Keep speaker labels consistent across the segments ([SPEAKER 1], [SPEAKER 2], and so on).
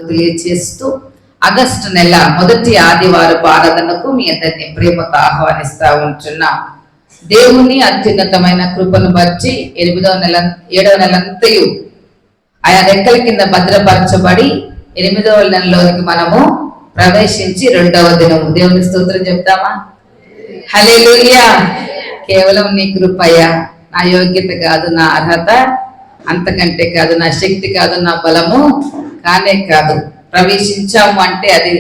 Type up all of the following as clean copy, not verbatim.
[SPEAKER 1] తెలియచేస్తూ ఆగస్టు నెల మొదటి ఆదివారపు ఆరాధనకు మీ అందరినీ ప్రేమతో ఆహ్వానిస్తా ఉంటున్న దేవుని అత్యున్నతమైన కృపను బట్టి 7వ నెలంతయు ఆయా రెక్కల కింద భద్రపరచబడి 8వ నెలలోనికి మనము ప్రవేశించి 2వ దినము దేవుని స్తోత్రం చెప్తామా? హల్లెలూయా. కేవలం నీ కృపయ్యా, నా యోగ్యత కాదు, నా అర్హత అంతకంటే కాదు, నా శక్తి కాదు, నా బలము కానే కాదు. ప్రవేశించాము అంటే అది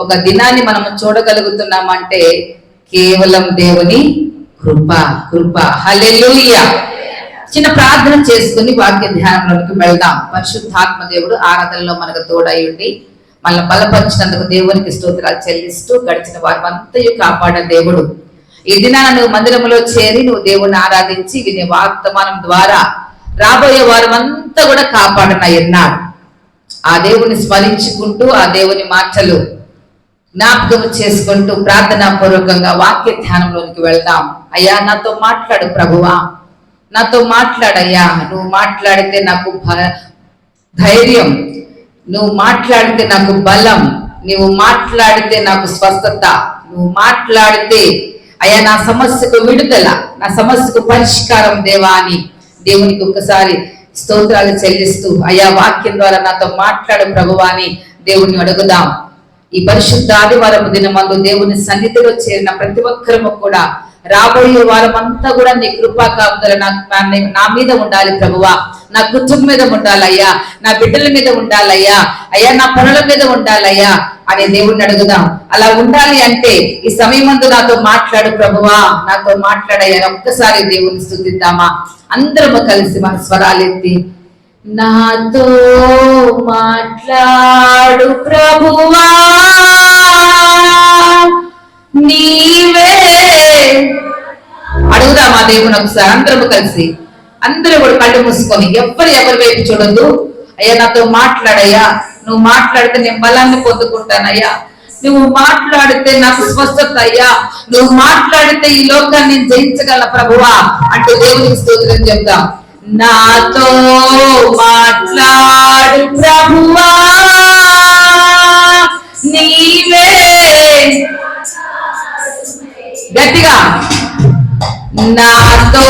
[SPEAKER 1] ఒక దినాన్ని మనం చూడగలుగుతున్నామంటే కేవలం దేవుని కృప. హల్లెలూయా. చిన్న ప్రార్థన చేసుకుని వాక్య ధ్యానంలోకి వెళ్దాం. పరిశుద్ధాత్మ దేవుడు ఆరాధనలో మనకు తోడై ఉండి మనల్ని బలపరిచినందుకు దేవునికి స్తోత్రాలు చెల్లిస్తూ గడిచిన వారు అంతయు కాపాడే దేవుడు. ఈ దినాన నువ్వు మందిరంలో చేరి నువ్వు దేవుణ్ణి ఆరాధించి వినే వర్తమానం ద్వారా రాబోయే వారమంతా కూడా కాపాడనయ్యన్నాడు. ఆ దేవుని స్మరించుకుంటూ ఆ దేవుని మాటలు జ్ఞాపకం చేసుకుంటూ ప్రార్థనా పూర్వకంగా వాక్య ధ్యానంలోనికి వెళ్దాం. అయ్యా, నాతో మాట్లాడు ప్రభువా, నాతో మాట్లాడయ్యా. నువ్వు మాట్లాడితే నాకు ధైర్యం, నువ్వు మాట్లాడితే నాకు బలం, నువ్వు మాట్లాడితే నాకు స్వస్థత, నువ్వు మాట్లాడితే అయ్యా నా సమస్యకు విడుదల, నా సమస్యకు పరిష్కారం దేవా అని దేవునికి ఒక్కసారి స్తోత్రాలు చెల్లిస్తూ అయ్యా వాక్యం ద్వారా నాతో మాట్లాడు ప్రభువా అని దేవుని అడుగుదాం. ఈ పరిశుద్ధ ఆదివారపు దినమందు దేవుని సన్నిధిలో చేరిన ప్రతి ఒక్కరము కూడా రాబోయే వారమంతా కూడా నీ కృపా కాపుదల నా మీద ఉండాలి ప్రభువా, నా కుటుంబం మీద ఉండాలయ్యా, నా బిడ్డల మీద ఉండాలయ్యా, అయ్యా నా పనుల మీద ఉండాలయ్యా అని దేవుణ్ణి అడుగుదాం. అలా ఉండాలి అంటే ఈ సమయమందు నాతో మాట్లాడు ప్రభువా, నాతో మాట్లాడయ్యా. ఒక్కసారి దేవుని స్తుతిద్దామా? అందరము కలిసి మన స్వరాలెత్తి నాతో మాట్లాడు ప్రభువా, నీవే అడుగుదామా దేవుని ఒకసారి అందరము కలిసి. అందరూ కూడా కళ్ళు మూసుకొని ఎవరి వైపు చూడద్దు. అయ్యా నాతో మాట్లాడయ్యా, నువ్వు మాట్లాడితే నేను బలాన్ని పొందుకుంటానయ్యా, నువ్వు మాట్లాడితే నాకు స్వస్థత అయ్యా, నువ్వు మాట్లాడితే ఈ లోకాన్ని నేను జయించగల ప్రభువా అంటూ దేవునికి స్తోత్రం చెప్తాం. నాతో మాట్లాడు ప్రభువా, నీవే గట్టిగా నాతో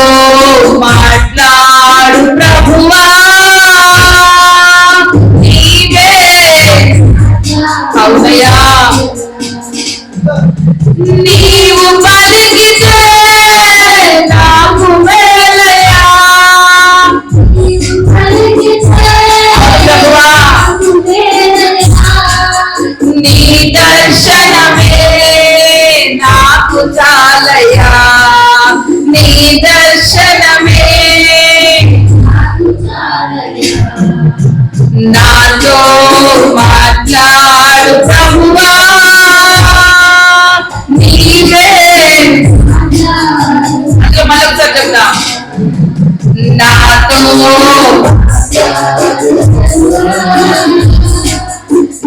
[SPEAKER 1] మాట్లాడు ప్రభువా, నీవే అవునయ్యా. నీవు పలికితే నాకు మేలయ్యా, ప్రభువా నీ దర్శనమే నాకు చాలయ్యా, నీ దర్శనమే నాతో మాట్లాడు ప్రభువా, నీవే అంటే మళ్ళొకసారి చెప్తాం. నాతో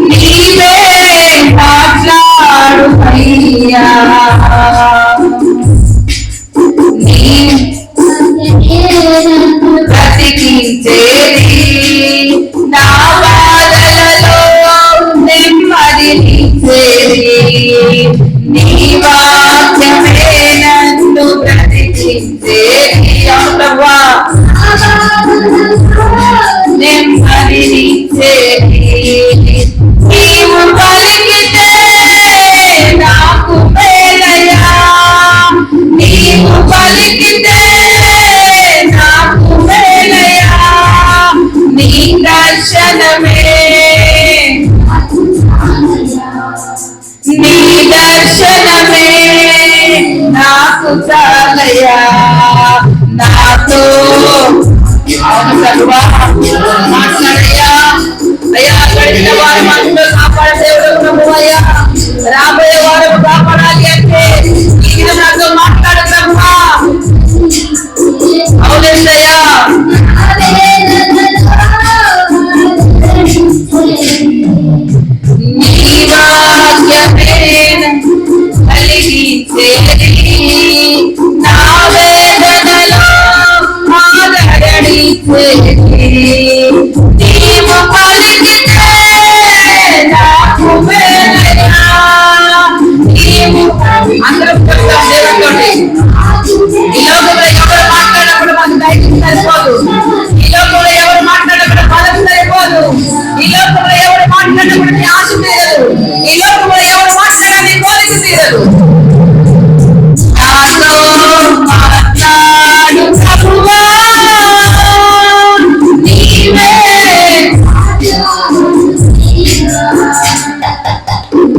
[SPEAKER 1] నీవే మాట్లాడు అయ్యా, బ్రతికించేది నా బాధలలో నెమ్మదినిచ్చేది, నీ వాక్యమే నన్ను బ్రతికించేది ప్రభువా, నెమ్మదినిచ్చేది. నీవు పలికితే నాకు మేలయ్యా, నీవు పలికితే నాకు మేలయ్యా, నీ దర్శనమే నీ దర్శనమే నాకు చాలయ్యా, నాతో అవును ప్రభువా మాట్లాడయ్యా. అయ్యా గడిచిన వారం అందరూ కాపాడే దేవుడు ప్రభువయ్యా, రాబోయే వారం కాపాడాలి అంటే ఈ నాతో మాట్లాడు ప్రభువా. అవునయ్యా, నీ వాక్యమే కలిగించేది నా వేదనలో ఆదరణిచ్చేది, నీవు పలికితే తీరదు. ఈ లోకంలో ఎవరు మాట్లాడాలి కోరిక తీరదు. నాతో మాట్లాడు ప్రభువా, నీవే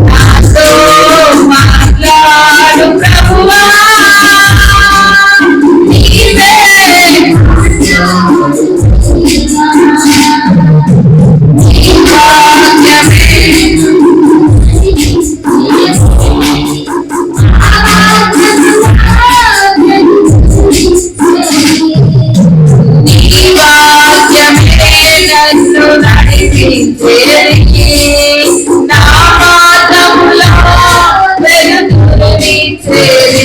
[SPEAKER 1] నాతో మాట్లాడు ప్రభువా, నీవే నన్ను నడిపించేది, నా మార్గములో వెలుగును నిచ్చేది.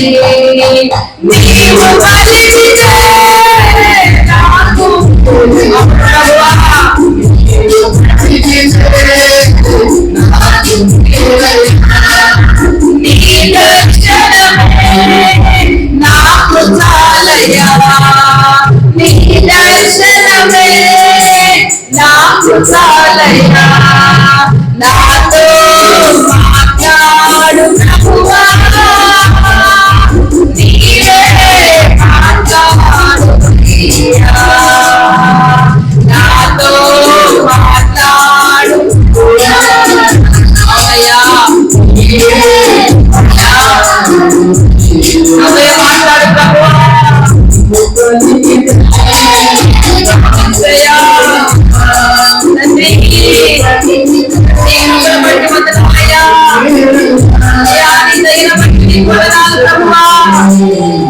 [SPEAKER 1] నీవు వదిలితే నాకు ప్రభువా, నీ దర్శనమే నాకు చాలయ్యా, నీ దర్శనమే నాకు చాలయ్యా. నాతో మాట్లాడు ప్రభువా, నీవే మాట్లాడుయ్యా. నాతో మాట్లాడు అయ్యా, అవే మాట్లాడు ప్రభువా.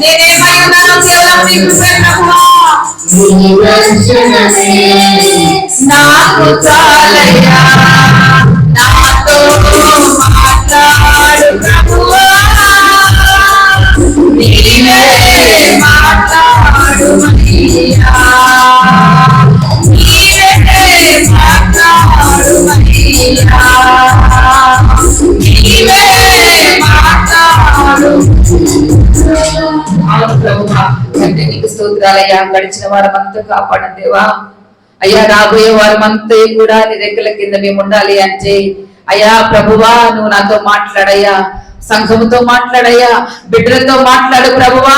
[SPEAKER 1] నేనేమై ఉన్నాను కేవలం నీ కృపే ప్రభువా. నాకు చాలయ్యా, నాతో మాట్లాడు ప్రభువా, నీవే మాట్లాడుమయ్యా, నీవే మాట్లాడుమయ్యా, నీవే మాట్లాడు. అవును ప్రభువా, అంటే నీకు స్తోత్రాలయ్యా. గడిచిన వారమంతా కాపాడ దేవా అయ్యా, రాబోయే వారమంతా కూడా నీ రెక్కల కింద మేము ఉండాలి అంటే అయ్యా ప్రభువా, నువ్వు నాతో మాట్లాడయ్యా, సంఘముతో మాట్లాడయ్యా, బిడ్డలతో మాట్లాడు ప్రభువా.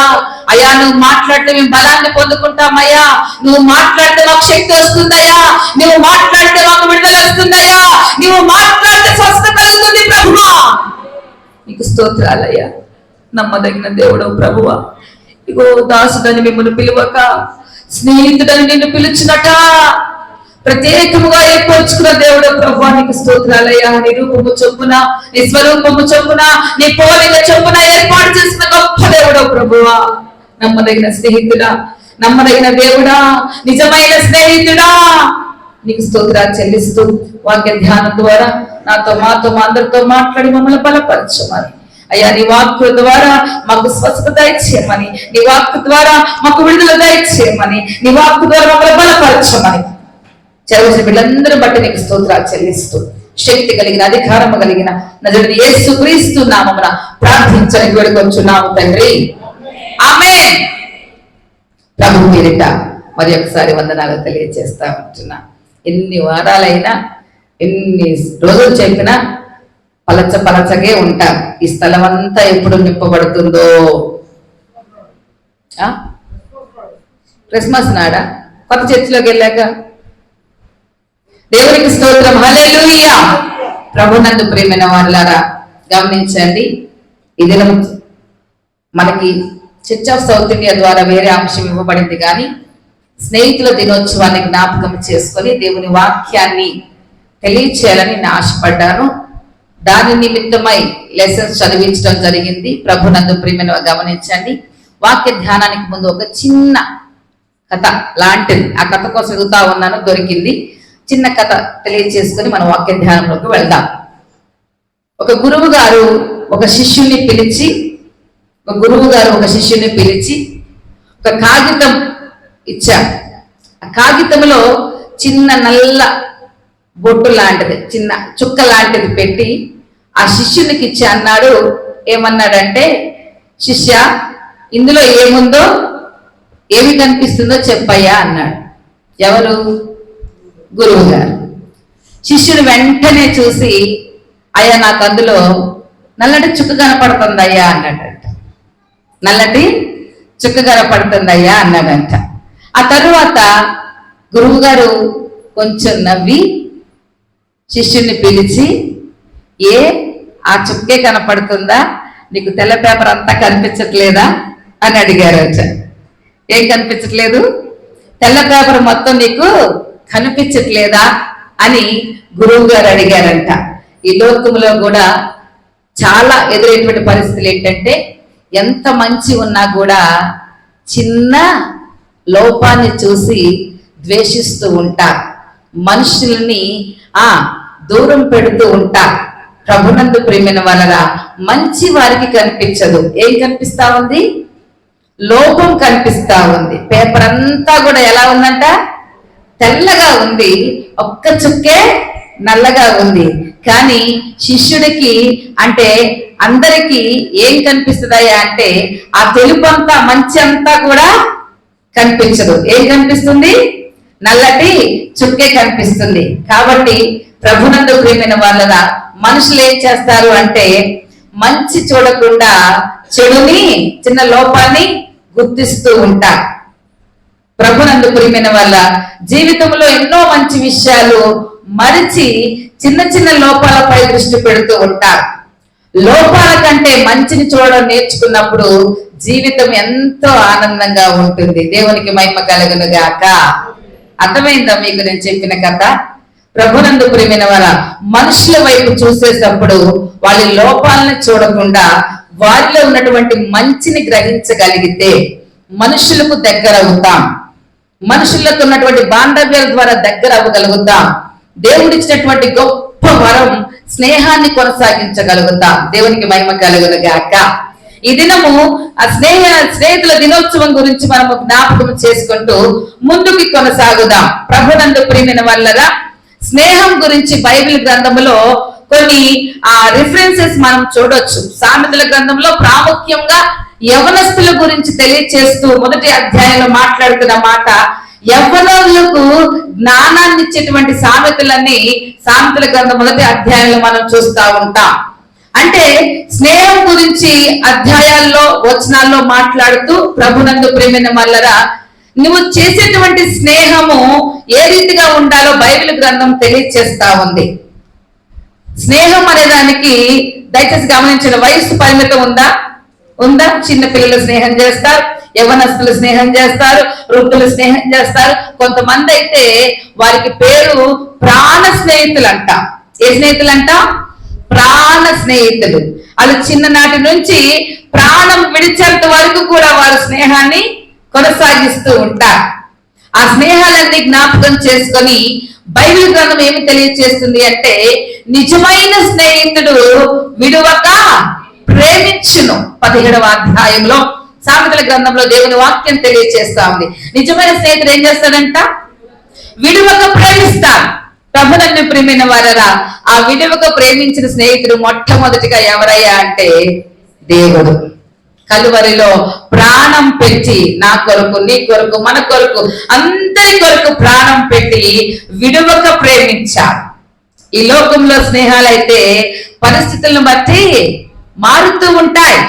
[SPEAKER 1] అయ్యా నువ్వు మాట్లాడితే మేము బలాన్ని పొందుకుంటామయ్యా, నువ్వు మాట్లాడితే మాకు శక్తి వస్తుందయ్యా, నువ్వు మాట్లాడితే మాకు విడుదల వస్తుందయ్యా, నువ్వు మాట్లాడితే స్వస్థత కలుగుతుంది ప్రభువా. నీకు స్తోత్రాలయ్యా. నమ్మదగిన దేవుడు ప్రభువా. ఇగో దాసుడని మిమ్మల్ని పిలువక స్నేహితుడని నిన్ను పిలుచునట ప్రత్యేకముగా ఏర్పరచుకున్న దేవుడు ప్రభువా. నీకు స్తోత్రాలయ్యా. నీ రూపము చొప్పున, నీ స్వరూపము చొప్పున, నీ పోలిక చొప్పున ఏర్పాటు చేసిన గొప్ప దేవుడు ప్రభువా. నమ్మదగిన స్నేహితుడా, నమ్మదగిన దేవుడా, నిజమైన స్నేహితుడా, నీకు స్తోత్రాలు చెల్లిస్తూ వాక్య ధ్యానం ద్వారా నాతో మాతో మా అందరితో మాట్లాడి మమ్మల్ని బలపరచమని అయ్యా, నీ వాక్కు ద్వారా మాకు స్వస్థత దయచేయమని, నీ వాక్కు ద్వారా మాకు విడుదల దయచేయమని, నీ వాక్కు ద్వారా మమ్మల్ని బలపరచమని చదివిన వీళ్ళందరూ బట్టి నీకు స్తోత్రాలు చెల్లిస్తూ శక్తి కలిగిన, అధికారము కలిగిన నజరేయుడైన యేసుక్రీస్తు నామమున ప్రార్థించడానికి వేడుకొంచున్నాము తండ్రి, ఆమేన్. ప్రభు పేరిట మరి ఒకసారి వందనాలు తెలియజేస్తా ఉంటున్నా. ఎన్ని వారాలైనా ఎన్ని రోజులు చెప్పినా పలచగే ఉంటాం. ఈ స్థలం అంతా ఎప్పుడు నింపబడుతుందో. క్రిస్మస్ నాడా కొత్త చర్చిలోకి వెళ్ళాక దేవునికి స్తోత్రం, హల్లెలూయా. ప్రభునందు ప్రియమైన వారులారా గమనించండి, ఈ దినం మనకి చర్చ్ ఆఫ్ సౌత్ ఇండియా ద్వారా వేరే అంశం ఇవ్వబడింది, కానీ స్నేహితుల దినోత్సవాన్ని జ్ఞాపకం చేసుకొని దేవుని వాక్యాన్ని తెలియచేయాలని నేను ఆశపడ్డాను. దాని నిమిత్తమై లెసన్స్ చదివించడం జరిగింది. ప్రభునందు ప్రియమైన గమనించండి. వాక్య ధ్యానానికి ముందు ఒక చిన్న కథ లాంటిది, ఆ కథ కోసం ఎదుగుతా ఉన్నాను, దొరికింది. చిన్న కథ తెలియచేసుకొని మనం వాక్య ధ్యానంలోకి వెళ్దాం. ఒక గురువు గారు ఒక శిష్యుని పిలిచి ఒక కాగితం ఇచ్చారు. ఆ కాగితంలో చిన్న నల్ల బొట్టు లాంటిది, చిన్న చుక్క లాంటిది పెట్టి ఆ శిష్యునికి ఇచ్చి అన్నాడు. ఏమన్నాడంటే, శిష్య ఇందులో ఏముందో, ఏమి కనిపిస్తుందో చెప్పయ్యా అన్నాడు. ఎవరు? గురువు గారు. శిష్యుడు వెంటనే చూసి అయ్యా నాకు అందులో నల్లటి చుక్క కనపడుతుందయ్యా అన్నాడంట. నల్లటి చుక్క కనపడుతుందయ్యా అన్నాడంట. ఆ తరువాత గురువు గారు కొంచెం నవ్వి శిష్యుని పిలిచి, ఆ చుక్కే కనపడుతుందా, నీకు తెల్ల పేపర్ అంతా కనిపించట్లేదా అని అడిగారు. ఏం కనిపించట్లేదు? తెల్ల పేపర్ మొత్తం నీకు కనిపించట్లేదా అని గురువు గారు అడిగారంట. ఈ లోకంలో కూడా చాలా ఎదురైనటువంటి పరిస్థితులు ఏంటంటే, ఎంత మంచి ఉన్నా కూడా చిన్న లోపాన్ని చూసి ద్వేషిస్తూ ఉంటారు, మనుషుల్ని దూరం పెడుతూ ఉంటారు. ప్రభునందు ప్రియమైన వలన మంచి వారికి కనిపించదు. ఏం కనిపిస్తా ఉంది? లోపం కనిపిస్తా ఉంది. పేపర్ అంతా కూడా ఎలా ఉందంట? తెల్లగా ఉంది, ఒక్క చుక్కే నల్లగా ఉంది. కానీ శిష్యుడికి అంటే అందరికీ ఏం కనిపిస్తుందయ్యా అంటే, ఆ తెలుపు అంతా మంచి అంతా కూడా కనిపించదు. ఏం కనిపిస్తుంది? నల్లటి చుక్కే కనిపిస్తుంది. కాబట్టి ప్రభునందు ప్రియమైన వాళ్ళ మనుషులు ఏం చేస్తారు అంటే, మంచి చూడకుండా చెడుని, చిన్న లోపాన్ని గుర్తిస్తూ ఉంటారు. ప్రభునందు ప్రియమైన వాళ్ళ జీవితంలో ఎన్నో మంచి విషయాలు మరిచి చిన్న చిన్న లోపాలపై దృష్టి పెడుతూ ఉంటారు. లోపాల కంటే మంచిని చూడడం నేర్చుకున్నప్పుడు జీవితం ఎంతో ఆనందంగా ఉంటుంది. దేవునికి మహిమ కలుగును గాక. అర్థమైందా మీకు నేను చెప్పిన కథ? ప్రభునందు ప్రియమైన వార మనుషుల వైపు చూసేటప్పుడు వాళ్ళ లోపాలను చూడకుండా వారిలో ఉన్నటువంటి మంచిని గ్రహించగలిగితే మనుషులకు దగ్గర అవుతాం. మనుషులకు ఉన్నటువంటి బాంధవ్యాల ద్వారా దగ్గర అవ్వగలుగుతాం. దేవుడిచ్చినటువంటి గొప్ప వరం స్నేహాన్ని కొనసాగించగలుగుతాం. దేవునికి మహిమ కలుగును గాక. ఈ దినము ఆ స్నేహితుల దినోత్సవం గురించి మనము జ్ఞాపకం చేసుకుంటూ ముందుకు కొనసాగుదాం. ప్రభునందు ప్రియమైన వాళ్ళరా, స్నేహం గురించి బైబిల్ గ్రంథంలో కొన్ని రిఫరెన్సెస్ మనం చూడొచ్చు. సామెతల గ్రంథంలో ప్రాముఖ్యంగా యవనస్తుల గురించి తెలియచేస్తూ మొదటి అధ్యాయంలో మాట్లాడుతున్న మాట, యవ్వనులకు జ్ఞానాన్ని ఇచ్చేటువంటి సామెతలన్నీ సామెతల గ్రంథం మొదటి అధ్యాయంలో మనం చూస్తూ ఉంటాం. అంటే స్నేహం గురించి అధ్యాయాల్లో వచనాల్లో మాట్లాడుతూ ప్రభునందు ప్రియమైన వాళ్ళరా, నువ్వు చేసేటువంటి స్నేహము ఏ రీతిగా ఉండాలో బైబిల్ గ్రంథం తెలియచేస్తా ఉంది. స్నేహం అనే దానికి దయచేసి గమనించిన వయసు పరిమితం ఉందా? చిన్న పిల్లలు స్నేహం చేస్తారు, యవనస్తులు స్నేహం చేస్తారు, వృద్ధులు స్నేహం చేస్తారు. కొంతమంది అయితే వారికి పేరు ప్రాణ స్నేహితులు అంట. ఏ స్నేహితులు అంట? ప్రాణ స్నేహితులు. వాళ్ళు చిన్ననాటి నుంచి ప్రాణం విడిచేంత వరకు కూడా వారు స్నేహాన్ని కొనసాగిస్తూ ఉంటారు. ఆ స్నేహాలన్నీ జ్ఞాపకం చేసుకొని బైబిల్ గ్రంథం ఏమి తెలియచేస్తుంది అంటే, నిజమైన స్నేహితుడు విడువక ప్రేమించును. 17వ అధ్యాయంలో సామెతల గ్రంథంలో దేవుని వాక్యం తెలియచేస్తా ఉంది. నిజమైన స్నేహితుడు ఏం చేస్తాడంట? విడువక ప్రేమిస్తాడు. ప్రభునందు ప్రియమైన వారరా, ఆ విడువక ప్రేమించిన స్నేహితుడు మొట్టమొదటిగా ఎవరయ్యా అంటే దేవుడు. కలువరిలో ప్రాణం పెట్టి నా కొరకు, నీ కొరకు, మన కొరకు, అందరి కొరకు ప్రాణం పెట్టి విడువక ప్రేమించాడు. ఈ లోకంలో స్నేహాలైతే పరిస్థితులను బట్టి మారుతూ ఉంటాయి,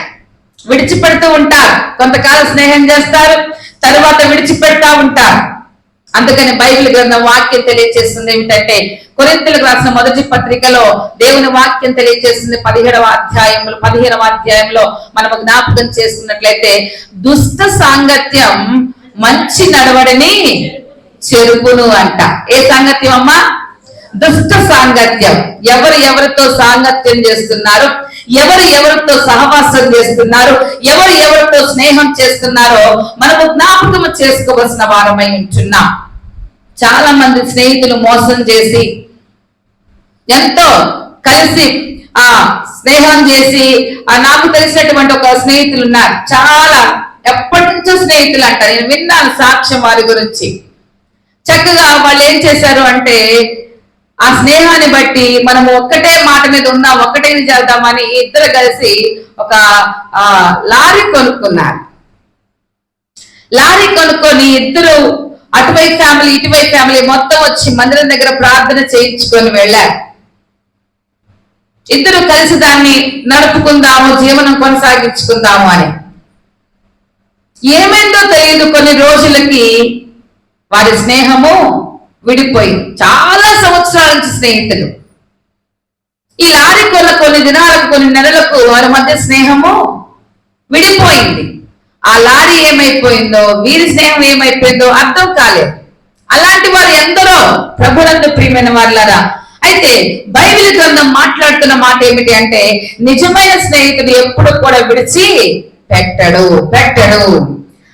[SPEAKER 1] విడిచిపెడుతూ ఉంటారు. కొంతకాలం స్నేహం చేస్తారు, తరువాత విడిచిపెడతా ఉంటారు. అందుకని బైబిల్ గ్రంథం వాక్యం తెలియజేస్తుంది ఏమిటంటే, కొరింథీయులకు రాసిన మొదటి పత్రికలో దేవుని వాక్యం తెలియజేస్తుంది 17వ అధ్యాయంలో మనము జ్ఞాపకం చేసుకున్నట్లయితే, దుష్ట సాంగత్యం మంచి నడవడిని చెరుపును అంట. ఏ సాంగత్యం అమ్మా? దుష్ట సాంగత్యం. ఎవరితో సాంగత్యం చేస్తున్నారు, ఎవరితో సహవాసం చేస్తున్నారు, ఎవరితో స్నేహం చేస్తున్నారో మనము జ్ఞాపకం చేసుకోవలసిన వారమై ఉంటున్నాం. చాలా మంది స్నేహితులు మోసం చేసి ఎంతో కలిసి స్నేహం చేసి నాకు తెలిసినటువంటి ఒక స్నేహితులు ఉన్నారు. చాలా ఎప్పటి నుంచో స్నేహితులు అంట. నేను విన్నాను సాక్ష్యం వారి గురించి. చక్కగా వాళ్ళు ఏం చేశారు అంటే, ఆ స్నేహాన్ని బట్టి మనము ఒక్కటే మాట మీద ఉందాం, ఒక్కటే చేద్దామని ఇద్దరు కలిసి ఒక లారీ కొనుక్కున్నారు. లారీ కొనుక్కొని ఇద్దరు అటువైపు ఫ్యామిలీ ఇటువైపు ఫ్యామిలీ మొత్తం వచ్చి మందిరం దగ్గర ప్రార్థన చేయించుకొని వెళ్ళారు. ఇద్దరు కలిసి దాన్ని నడుపుకుందాము, జీవనం కొనసాగించుకుందాము అని. ఏమైందో తెలియదు, కొన్ని రోజులకి వారి స్నేహము విడిపోయి, చాలా సంవత్సరాల నుంచి స్నేహితులు. ఈ లారీ కొన్ని దినాలకు, కొన్ని నెలలకు వారి మధ్య స్నేహము విడిపోయింది. ఆ లారీ ఏమైపోయిందో, వీరి స్నేహం ఏమైపోయిందో అర్థం కాలేదు. అలాంటి వారు ఎందరో ప్రభునందు ప్రియమైన వాళ్ళరా. అయితే బైబిల్ గ్రంథం మాట్లాడుతున్న మాట ఏమిటి అంటే, నిజమైన స్నేహితుడు ఎప్పుడు కూడా విడిచి పెట్టడు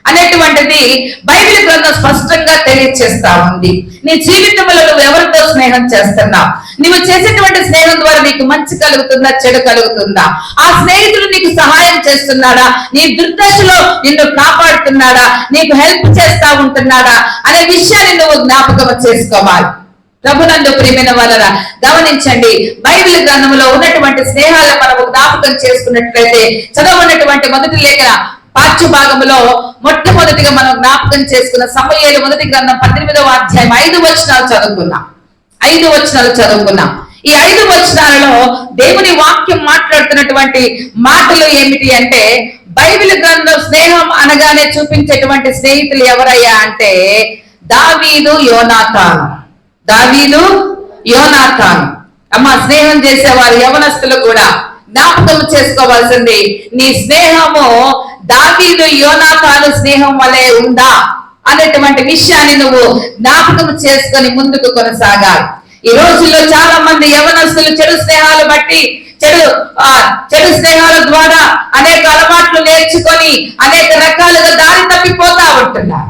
[SPEAKER 1] అనేటువంటిది బైబిల్ గ్రంథం స్పష్టంగా తెలియజేస్తా ఉంది. నీ జీవితంలో నువ్వు ఎవరితో స్నేహం చేస్తున్నావు? నువ్వు చేసేటువంటి స్నేహం ద్వారా నీకు మంచి కలుగుతుందా, చెడు కలుగుతుందా? ఆ స్నేహితుడు నీకు సహాయం చేస్తున్నాడా? నీ దుర్దశలో నిన్ను కాపాడుతున్నాడా? నీకు హెల్ప్ చేస్తా ఉంటున్నాడా అనే విషయాన్ని నువ్వు జ్ఞాపకం చేసుకోవాలి. ప్రభునందు ప్రియమైన వాళ్ళరా, గమనించండి, బైబిల్ గ్రంథంలో ఉన్నటువంటి స్నేహాలను మనము జ్ఞాపకం చేసుకున్నట్లయితే, చదవనటువంటి మొదటి లేఖన పాఠ్య భాగంలో మొట్టమొదటిగా మనం జ్ఞాపకం చేసుకున్న సమూయేలు మొదటి గ్రంథం 18వ అధ్యాయం 5 వచనాలు చదువుకున్నాం. 5 వచనాలు చదువుకున్నాం. ఈ 5 వచనాలలో దేవుని వాక్యం మాట్లాడుతున్నటువంటి మాటలు ఏమిటి అంటే, బైబిల్ గ్రంథం స్నేహం అనగానే చూపించేటువంటి స్నేహితులు ఎవరయ్యా అంటే, దావీదు యోనాతాను. అమ్మ, స్నేహం చేసేవారు యవనస్తులు కూడా జ్ఞాపకం చేసుకోవాల్సింది, నీ స్నేహము దావీదు యోనాతాను స్నేహం వలె ఉందా అనేటువంటి విషయాన్ని నువ్వు జ్ఞాపకం చేసుకొని ముందుకు కొనసాగాలి. ఈ రోజుల్లో చాలా మంది యవనస్తులు చెడు స్నేహాలు బట్టి, చెడు స్నేహాల ద్వారా అనేక అలవాట్లు నేర్చుకొని అనేక రకాలుగా దారి తప్పిపోతా ఉంటున్నారు.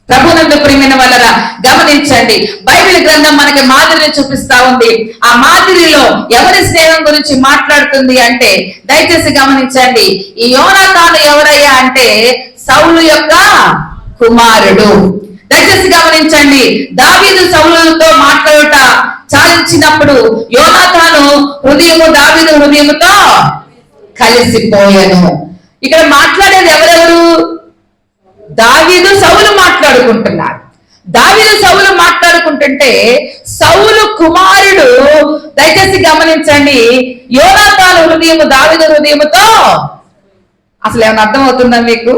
[SPEAKER 1] ప్రభునందు ప్రియమైన వాళ్ళరా, గమనించండి, బైబిల్ గ్రంథం మనకి మాదిరిని చూపిస్తా ఉంది. ఆ మాదిరిలో ఎవరి స్నేహం గురించి మాట్లాడుతుంది అంటే, దయచేసి గమనించండి, ఈ యోనాతాను ఎవరయ్యా అంటే సౌలు యొక్క కుమారుడు. దయచేసి గమనించండి, దావీదు సౌలుతో మాట్లాడుట చాలించినప్పుడు యోనాతాను హృదయము దావీదు హృదయముతో కలిసిపోయాను. ఇక్కడ మాట్లాడేది ఎవరెవరు? దావీదు సౌలు మాట్లాడుకుంటున్నారు. దావీదు సౌలు మాట్లాడుకుంటుంటే సౌలు కుమారుడు, దయచేసి గమనించండి, యోనాతాను హృదయము దావీదు హృదయముతో, అసలు ఏమైనా అర్థం అవుతుందా మీకు?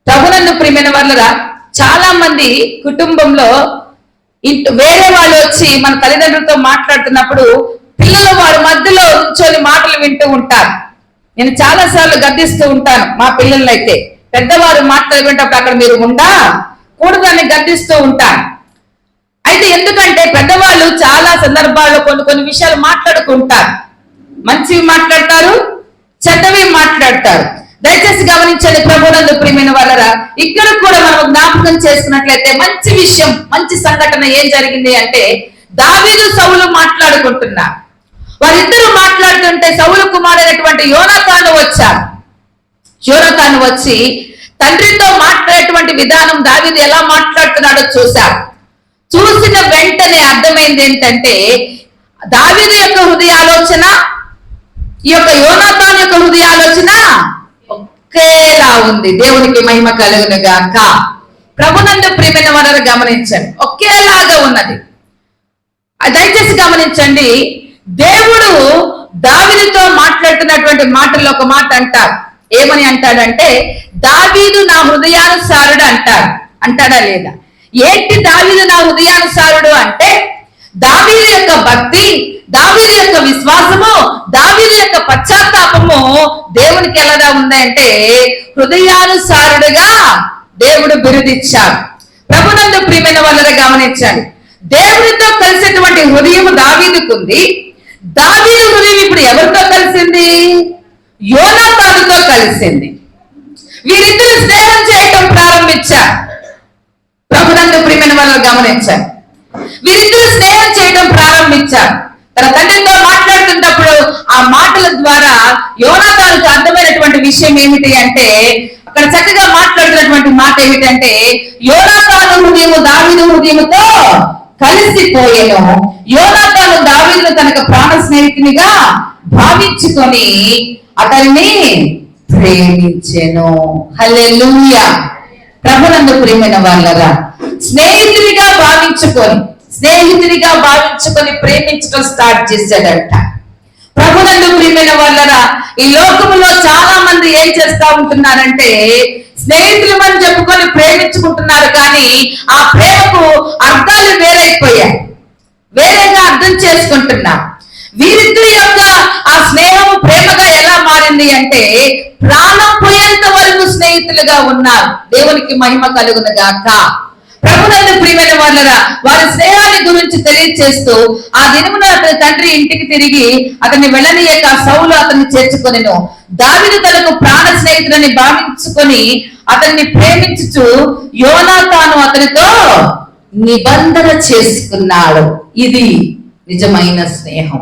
[SPEAKER 1] ప్రభునందు ప్రియమైన వాళ్ళరా, చాలా మంది కుటుంబంలో వేరే వాళ్ళు వచ్చి మన తల్లిదండ్రులతో మాట్లాడుతున్నప్పుడు పిల్లలు వారి మధ్యలో కూర్చొని మాటలు వింటూ ఉంటారు. నేను చాలా సార్లు గద్దిస్తూ ఉంటాను మా పిల్లల్ని. అయితే పెద్దవారు మాట్లాడుకునేటప్పుడు అక్కడ మీరు కూడదని గద్దిస్తూ ఉంటాను. అయితే ఎందుకంటే పెద్దవాళ్ళు చాలా సందర్భాల్లో కొన్ని విషయాలు మాట్లాడుకుంటారు. మంచివి మాట్లాడతారు, చెడ్డవి మాట్లాడతారు. దయచేసి గమనించండి ప్రభునందు ప్రియమైన వాళ్ళరా, ఇక్కడ కూడా మనం జ్ఞాపకం చేసుకున్నట్లయితే మంచి విషయం, మంచి సంఘటన ఏం జరిగింది అంటే, దావీదు సౌలు మాట్లాడుకుంటున్నారు. వారిద్దరూ మాట్లాడుతుంటే సౌలు కుమారుడైనటువంటి యోనాతాను వచ్చారు. యోనాతాను వచ్చి తండ్రితో మాట్లాడేటువంటి విధానం దావీదు ఎలా మాట్లాడుతున్నాడో చూశారు. చూసిన వెంటనే అర్థమైంది ఏంటంటే, దావీదు యొక్క హృదయ ఆలోచన, ఈ యొక్క యోనాతాను యొక్క హృదయ ఆలోచన ఒకేలా ఉంది. దేవునికి మహిమ కలుగును గాక. ప్రభునందు ప్రియమైన వారు గమనించండి, ఒకేలాగా ఉన్నది. దయచేసి గమనించండి, దేవుడు దావీదుతో మాట్లాడుతున్నటువంటి మాటల్లో ఒక మాట అంటారు. ఏమని అంటాడంటే, దావీదు నా హృదయానుసారుడు అంటాడా లేదా? ఏంటి దావీదు నా హృదయానుసారుడు అంటే, దావీదు యొక్క భక్తి, దావీదు యొక్క విశ్వాసము, దావీదు యొక్క పశ్చాత్తాపము దేవునికి ఎలాగా ఉందంటే హృదయానుసారుడుగా దేవుడు బిరుదిచ్చాడు. ప్రభునందు ప్రియమైన వాళ్ళని గమనించండి, దేవుడితో కలిసినటువంటి హృదయం దావీదుకుంది. దావీదు హృదయం ఇప్పుడు ఎవరితో కలిసింది? యోనాతానుతో కలిసింది. వీరిద్దరు స్నేహం చేయటం ప్రారంభించారు. ప్రభునందు ప్రియమైన వాళ్ళని గమనించారు, వీరిద్దరు స్నేహం చేయడం ప్రారంభించారు. తన తండ్రితో మాట్లాడుతున్నప్పుడు ఆ మాటల ద్వారా యోనాతానుకు అర్థమైనటువంటి విషయం ఏమిటి అంటే, అక్కడ చక్కగా మాట్లాడుతున్నటువంటి మాట ఏమిటంటే, యోనాతాను హృదయము దావీదు హృదయముతో కలిసిపోయేను. యోనాతాను దావీదును తనకు ప్రాణ స్నేహితునిగా భావించుకొని అతన్ని ప్రేమించెను. హల్లెలూయా. ప్రభునందు ప్రియమైన వాళ్ళరా, స్నేహితునిగా భావించుకొని స్నేహితుడిగా భావించుకొని ప్రేమించడం స్టార్ట్ చేశాడంట. ప్రభునందు ప్రియమైన వాళ్ళరా, ఈ లోకములో చాలా మంది ఏం చేస్తా ఉంటున్నారంటే స్నేహితులు అని చెప్పుకొని ప్రేమించుకుంటున్నారు, కానీ ఆ ప్రేమకు అర్థాలు వేరైపోయాయి, వేరేగా అర్థం చేసుకుంటున్నారు. వీరిద్దరి యొక్క ఆ స్నేహం ప్రేమగా ఎలా మారింది అంటే ప్రాణం పోయేంత వరకు స్నేహితులుగా ఉన్నారు. దేవునికి మహిమ కలుగును గాక. ప్రభునందు ప్రియమైన వాళ్ళరా, వారి స్నేహాన్ని గురించి తెలియజేస్తూ ఆ దినమున అతని తండ్రి ఇంటికి తిరిగి అతన్ని వెళ్ళనీయక సౌలు అతన్ని చేర్చుకొనెను. దావీదు తనకు ప్రాణ స్నేహితుడని భావించుకొని అతన్ని ప్రేమించుచు యోనాతాను అతనితో నిబంధన చేసుకున్నాడు. ఇది నిజమైన స్నేహం.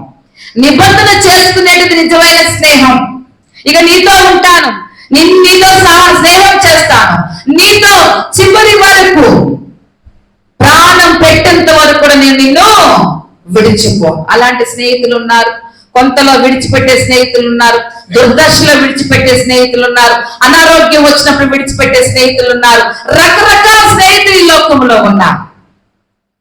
[SPEAKER 1] నిబంధన చేసుకునేది నిజమైన స్నేహం. ఇక నీతో ఉంటాను, నీతో స్నేహం చేస్తాను, నీతో చివరి వరకు ప్రాణం పెట్టేంత వరకు కూడా నేను నిన్ను విడిచిపో. అలాంటి స్నేహితులు ఉన్నారు. కొంతలో విడిచిపెట్టే స్నేహితులు ఉన్నారు, దుర్దశలో విడిచిపెట్టే స్నేహితులు ఉన్నారు, అనారోగ్యం వచ్చినప్పుడు విడిచిపెట్టే స్నేహితులు ఉన్నారు. రకరకాల స్నేహితులు ఈ లోకంలో ఉన్నారు.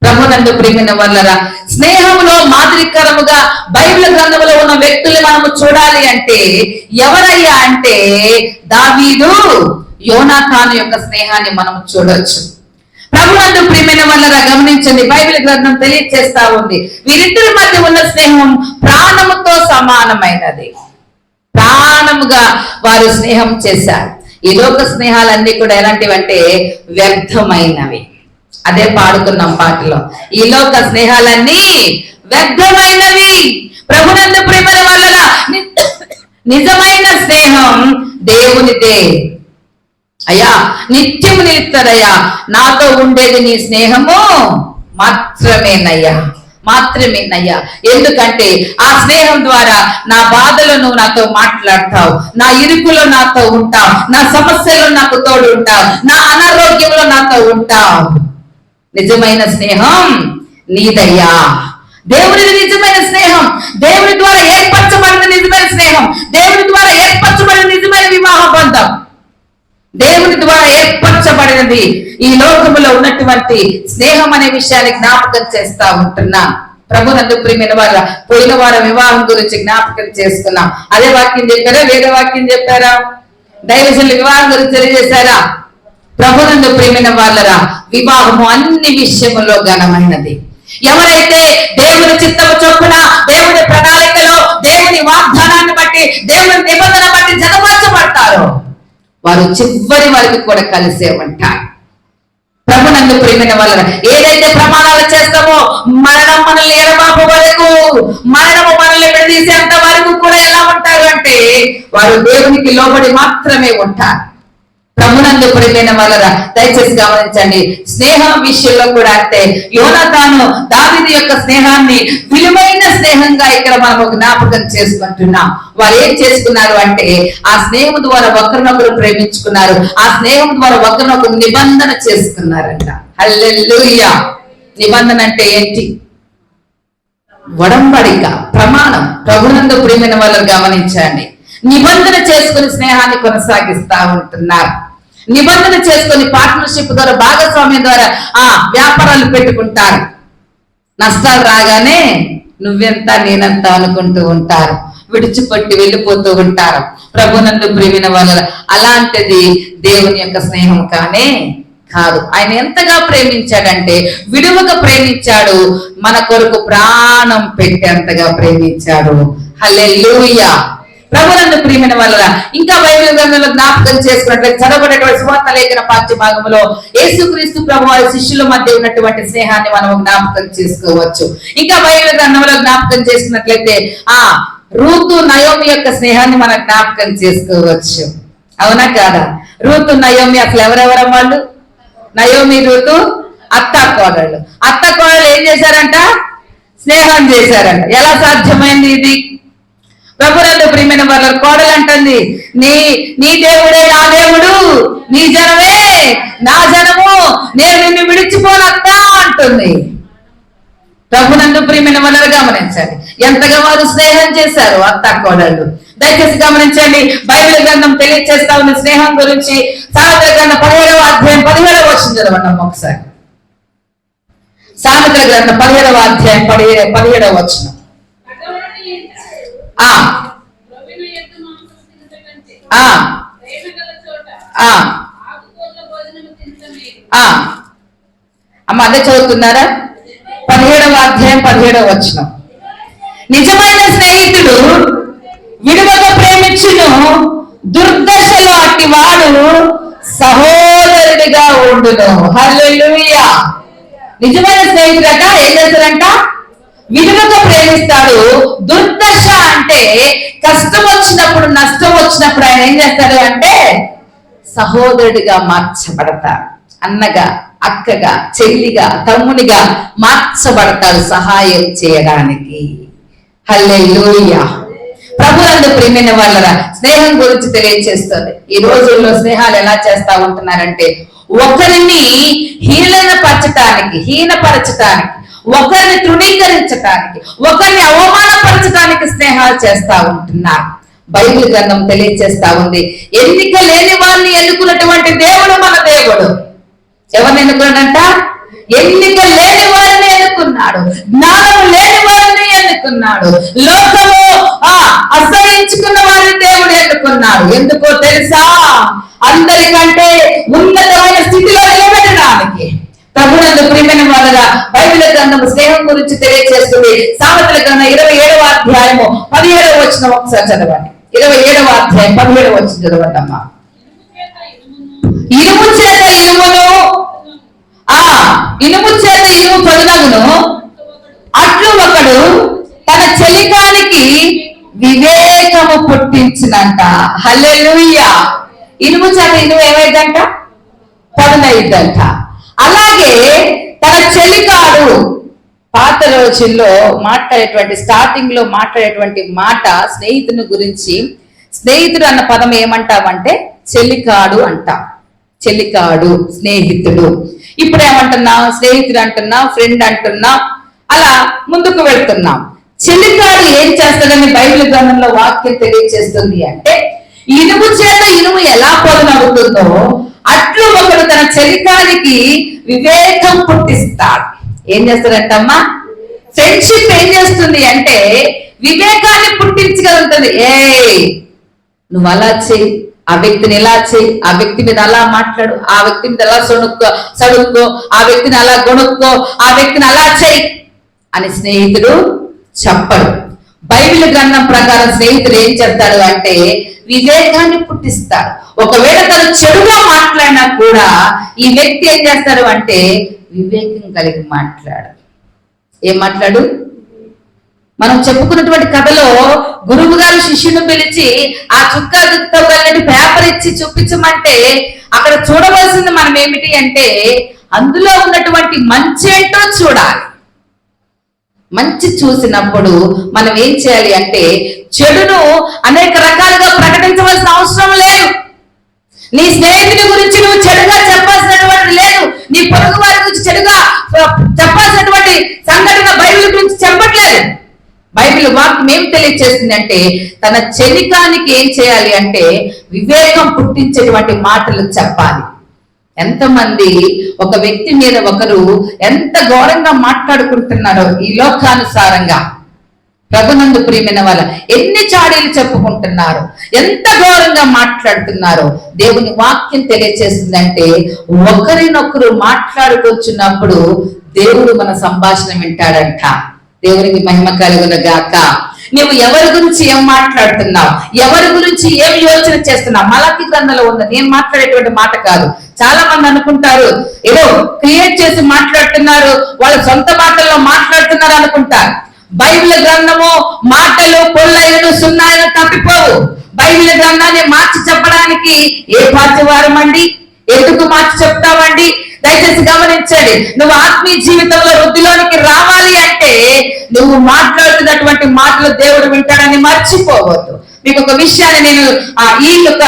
[SPEAKER 1] ప్రభునందు ప్రియమైన వాళ్ళరా, స్నేహంలో మాదిరికరముగా బైబిల్ గ్రంథంలో ఉన్న వ్యక్తులు మనము చూడాలి అంటే ఎవరయ్యా అంటే దావీదు, యోనాతాను యొక్క స్నేహాన్ని మనం చూడొచ్చు. ప్రభునందు ప్రియమైన వాళ్ళరా, గమనించండి, బైబిల్ గ్రంథం తెలియజేస్తా ఉంది వీరిద్దరి మధ్య ఉన్న స్నేహం ప్రాణముతో సమానమైనది. ప్రాణముగా వారు స్నేహం చేశారు. ఈ లోక స్నేహాలన్నీ కూడా ఎలాంటివంటే వ్యర్థమైనవి. అదే పాడుకున్నాం పాటలో, ఈ లోక స్నేహాలన్నీ వ్యర్థమైనవి. ప్రభునందు ప్రియమైన వాళ్ళరా, నిజమైన స్నేహం దేవునిదే. అయ్యా నిత్యము నిలుస్తారయ్యా, నాతో ఉండేది నీ స్నేహము మాత్రమేనయ్యా, మాత్రమేనయ్యా. ఎందుకంటే ఆ స్నేహం ద్వారా నా బాధలో నువ్వు నాతో మాట్లాడతావు, నా ఇరుకులో నాతో ఉంటావు, నా సమస్యలో నాకు తోడు ఉంటావు, నా అనారోగ్యంలో నాతో ఉంటావు. నిజమైన స్నేహం నీదయ్యా. దేవుడిది నిజమైన స్నేహం. దేవుడి ద్వారా ఏర్పరచబడిన నిజమైన స్నేహం. దేవుడి ద్వారా ఏర్పరచబడిన నిజమైన వివాహ బంధం. దేవుని ద్వారా ఏర్పరచబడినది. ఈ లోకములో ఉన్నటువంటి స్నేహం అనే విషయాన్ని జ్ఞాపకం చేస్తా ఉంటున్నా. ప్రభునందు ప్రియమైన వాళ్ళ, పోయిన వారం వివాహం గురించి జ్ఞాపకం చేసుకున్నాం. అదే వాక్యం చెప్పారా, వేరే వాక్యం చెప్పారా? దైవజనుల వివాహం గురించి తెలియజేశారా? ప్రభునందు ప్రియమైన వాళ్ళరా, వివాహము అన్ని విషయములో ఘనమైనది. ఎవరైతే దేవుని చిత్తము చొప్పున, దేవుని ప్రణాళికలో, దేవుని వాగ్దానాన్ని బట్టి, దేవుని నిబంధన బట్టి జతపరచబడతారో వారు చివరి వరకు కూడా కలిసే ఉంటారు. ప్రభునందు ప్రియమైన వాళ్ళ, ఏదైతే ప్రమాణాలు చేస్తామో మరణం మనల్ని ఎడబాపు వరకు, మరణము మనల్ని విడదీసేంత వరకు కూడా ఎలా ఉంటారు అంటే వారు దేవునికి లోబడి మాత్రమే ఉంటారు. ప్రభునందు ప్రియమైన వాళ్ళరా, దయచేసి గమనించండి, స్నేహం విషయంలో కూడా అంటే యోనాతాను దావీదు యొక్క స్నేహాన్ని విలువైన స్నేహంగా ఇక్కడ మనము జ్ఞాపకం చేసుకుంటున్నాం. వారు ఏం చేసుకున్నారు అంటే ఆ స్నేహం ద్వారా ఒకరినొకరు ప్రేమించుకున్నారు. ఆ స్నేహం ద్వారా ఒకరినొకరు నిబంధన చేసుకున్నారంట. హల్లెలూయా. నిబంధన అంటే ఏంటి? ఒడంబడిక, ప్రమాణం. ప్రభునందు ప్రియమైన వాళ్ళని గమనించండి, నిబంధన చేసుకుని స్నేహాన్ని కొనసాగిస్తా ఉంటున్నారు. నిబంధన చేసుకొని పార్ట్నర్షిప్ ద్వారా, భాగస్వామ్యం ద్వారా వ్యాపారాలు పెట్టుకుంటారు. నష్టాలు రాగానే నువ్వెంత నేనంత అనుకుంటూ ఉంటారు, విడిచిపెట్టి వెళ్ళిపోతూ ఉంటారు. ప్రభునందు ప్రియమైన వాళ్ళ, అలాంటిది దేవుని యొక్క స్నేహం కానే కాదు. ఆయన ఎంతగా ప్రేమించాడంటే విడువగా ప్రేమించాడు, మన కొరకు ప్రాణం పెట్టేంతగా ప్రేమించాడు. హల్లెలూయా. ప్రభునందు ప్రియమైన వాళ్ళ, ఇంకా బైబిల్ గ్రంథంలో జ్ఞాపకం చేసుకున్నట్లయితే చదవబడేటువంటి సువార్త లేఖన పాఠ్య భాగంలో యేసుక్రీస్తు ప్రభు వారి శిష్యుల మధ్య ఉన్నటువంటి స్నేహాన్ని మనం జ్ఞాపకం చేసుకోవచ్చు. ఇంకా బైబిల్ గ్రంథంలో జ్ఞాపకం చేసుకున్నట్లయితే రూతు నయోమి యొక్క స్నేహాన్ని మనం జ్ఞాపకం చేసుకోవచ్చు. అవునా కాదా? రూతు నయోమి అసలు ఎవరెవరం వాళ్ళు? నయోమి రూతు అత్త కోడళ్ళు. అత్త కోడళ్ళు ఏం చేశారంట? స్నేహం చేశారంట. ఎలా సాధ్యమైంది ఇది? ప్రభునందు ప్రియమైన వాళ్ళ, కోడలు అంటుంది, నీ దేవుడే నా దేవుడు, నీ జనమే నా జనము, నేను నిన్ను విడిచిపోనత్తా అంటుంది. ప్రభునందు ప్రియమైన వాళ్ళ, గమనించండి ఎంతగా వారు స్నేహం చేశారు అత్త కోడళ్ళు. దయచేసి గమనించండి, బైబిల్ గ్రంథం తెలియజేస్తా ఉన్న స్నేహం గురించి. సామెతల గ్రంథం 17వ అధ్యాయం 17వ వచనం చదవండి ఒకసారి. సామెతల గ్రంథం 17వ అధ్యాయం 17వ వచనం. ఆ ఆ అమ్మ అదే చదువుతున్నారా? 17వ అధ్యాయం 17వ వచనం. నిజమైన స్నేహితుడు విడువక ప్రేమించును, దుర్దశలో అట్టి వాడు సహోదరుడిగా ఉండును. హల్లెలూయా. నిజమైన స్నేహితుడట ఏం చేస్తాడంట? విడువక ప్రేమిస్తాడు. దుర్దశ అంటే కష్టం వచ్చినప్పుడు, నష్టం వచ్చినప్పుడు ఆయన ఏం చేస్తాడు అంటే సహోదరుడిగా మార్చబడతాడు. అన్నగా, అక్కగా, చెల్లిగా, తమ్మునిగా మార్చబడతాడు సహాయం చేయడానికి. హల్లెలూయా. ప్రభునందు ప్రియమైన వాళ్ళరా, స్నేహం గురించి తెలియజేస్తుంది. ఈ రోజుల్లో స్నేహాలు ఎలా చేస్తా ఉంటున్నారంటే ఒకరిని హీనపరచటానికి, ఒకరిని తృణీకరించటానికి, ఒకరిని అవమానపరచడానికి స్నేహాలు చేస్తా ఉంటున్నారు. బైబిల్ గ్రంథం తెలియజేస్తా ఉంది, ఎన్నిక లేని వారిని ఎన్నుకున్నటువంటి దేవుడు మన దేవుడు. ఎవరిని ఎన్నుకున్నాడంట? ఎన్నిక లేని వారిని ఎన్నుకున్నాడు, జ్ఞానం లేని వారిని ఎన్నుకున్నాడు, లోకము అసహించుకున్న వారిని దేవుడు ఎన్నుకున్నాడు. ఎందుకో తెలుసా? అందరికంటే ఉన్నతమైన స్థితిలో నిలబెట్టడానికి. ప్రభునందు ప్రియమైన వాళ్ళగా బైబిల్ గ్రంథం స్నేహం గురించి తెలియజేస్తుంది. సామెతల గ్రంథం 27వ అధ్యాయము 17వ వచనం ఒకసారి చదవండి. 27వ అధ్యాయం 17వ వచనం చదవండి అమ్మా. ఇనుము చేత ఇనుమును ఇనుము చేత ఇనుము పదునగును, అట్లు ఒకడు తన చెలికానికి వివేకము పుట్టించినంట. హల్లెలూయా. ఇనుము చేత ఇనుము ఏమైందంట? పదునైద్దంట. అలాగే తన చెలికాడు పాత రోజుల్లో స్టార్టింగ్ లో మాట్లాడేటువంటి మాట స్నేహితుని గురించి. స్నేహితుడు అన్న పదం ఏమంటామంటే చెలికాడు అంటాం. చెలికాడు, స్నేహితుడు. ఇప్పుడు ఏమంటున్నాం? స్నేహితుడు అంటున్నాం, ఫ్రెండ్ అంటున్నాం, అలా ముందుకు వెళ్తున్నాం. చెలికాడు ఏం చేస్తాడని బైబిల్ గ్రంథంలో వాక్యం తెలియజేస్తుంది అంటే, ఇనుము చేత ఇనుము ఎలా పొలనవుతుందో అట్లు ఒకడు తన చెలికానికి వివేకం పుట్టిస్తాడు. ఏం చేస్తాడంటమ్మా? ఫ్రెండ్షిప్ ఏం చేస్తుంది అంటే వివేకాన్ని పుట్టించగలుగుతుంది. నువ్వు అలా చెయ్యి, ఆ వ్యక్తిని ఎలా చెయ్యి, ఆ వ్యక్తి మీద అలా మాట్లాడు, ఆ వ్యక్తి మీద అలా సడుక్కో, ఆ వ్యక్తిని అలా గొనుక్కో, ఆ వ్యక్తిని అలా చెయ్యి అని స్నేహితుడు చెప్పడు. బైబిల్ గ్రంథం ప్రకారం స్నేహితుడు ఏం చెప్తాడు అంటే వివేకాన్ని పుట్టిస్తాడు. ఒకవేళ తను చెడుగా మాట్లాడినా కూడా ఈ వ్యక్తి ఏం చేస్తాడు అంటే వివేకం కలిగి మాట్లాడు. ఏం మాట్లాడు? మనం చెప్పుకున్నటువంటి కథలో గురువు గారు శిష్యుని పిలిచి ఆ చుక్కతో కలిగిన పేపర్ ఇచ్చి చూపించమంటే అక్కడ చూడవలసింది మనం ఏమిటి అంటే అందులో ఉన్నటువంటి మంచి ఏంటో చూడాలి. మంచి చూసినప్పుడు మనం ఏం చేయాలి అంటే చెడును అనేక రకాలుగా ప్రకటించవలసిన అవసరం లేదు. నీ స్నేహితుడి గురించి నువ్వు చెడుగా చెప్పాల్సినటువంటి లేదు, నీ పొరుగు వారి గురించి చెడుగా చెప్పాల్సినటువంటి సంఘటన బైబిల్ గురించి చెప్పట్లేదు. బైబిల్ వాక్యం ఏం తెలియజేస్తుంది అంటే తన చెలికానికి ఏం చేయాలి అంటే వివేకం పుట్టించేటువంటి మాటలు చెప్పాలి. ఎంతమంది ఒక వ్యక్తి మీద ఒకరు ఎంత ఘోరంగా మాట్లాడుకుంటున్నారో ఈ లోకానుసారంగా. ప్రభునందు ప్రియమైన వాళ్ళ ఎన్ని చాడీలు చెప్పుకుంటున్నారు, ఎంత ఘోరంగా మాట్లాడుతున్నారు. దేవుని వాక్యం తెలియజేస్తుందంటే ఒకరినొకరు మాట్లాడుకొచ్చినప్పుడు దేవుడు మన సంభాషణ వింటాడంట. దేవునికి మహిమ కలుగును గాక. నువ్వు ఎవరి గురించి ఏం మాట్లాడుతున్నావు, ఎవరి గురించి ఏం యోచన చేస్తున్నావు? మలాకి గ్రంథంలో ఉంది, నేను మాట్లాడేటువంటి మాట కాదు. చాలా మంది అనుకుంటారు ఏదో క్రియేట్ చేసి మాట్లాడుతున్నారు, వాళ్ళ సొంత మాటల్లో మాట్లాడుతున్నారు అనుకుంటారు. బైబిల్ గ్రంథము మాటలు పొల్లైన సున్నాయిలు తప్పిపోవు. బైబిల్ గ్రంథాన్ని మార్చి చెప్పడానికి ఏ పార్టీవారం అండి, ఎందుకు మార్చి చెప్తామండి? దయచేసి గమనించండి. నువ్వు ఆత్మీయ జీవితంలో వృద్ధిలోనికి రావాలి అంటే నువ్వు మాట్లాడుతున్నటువంటి మాటలు దేవుడు వింటాడని మర్చిపోవద్దు. మీకు ఒక విషయాన్ని నేను ఈ యొక్క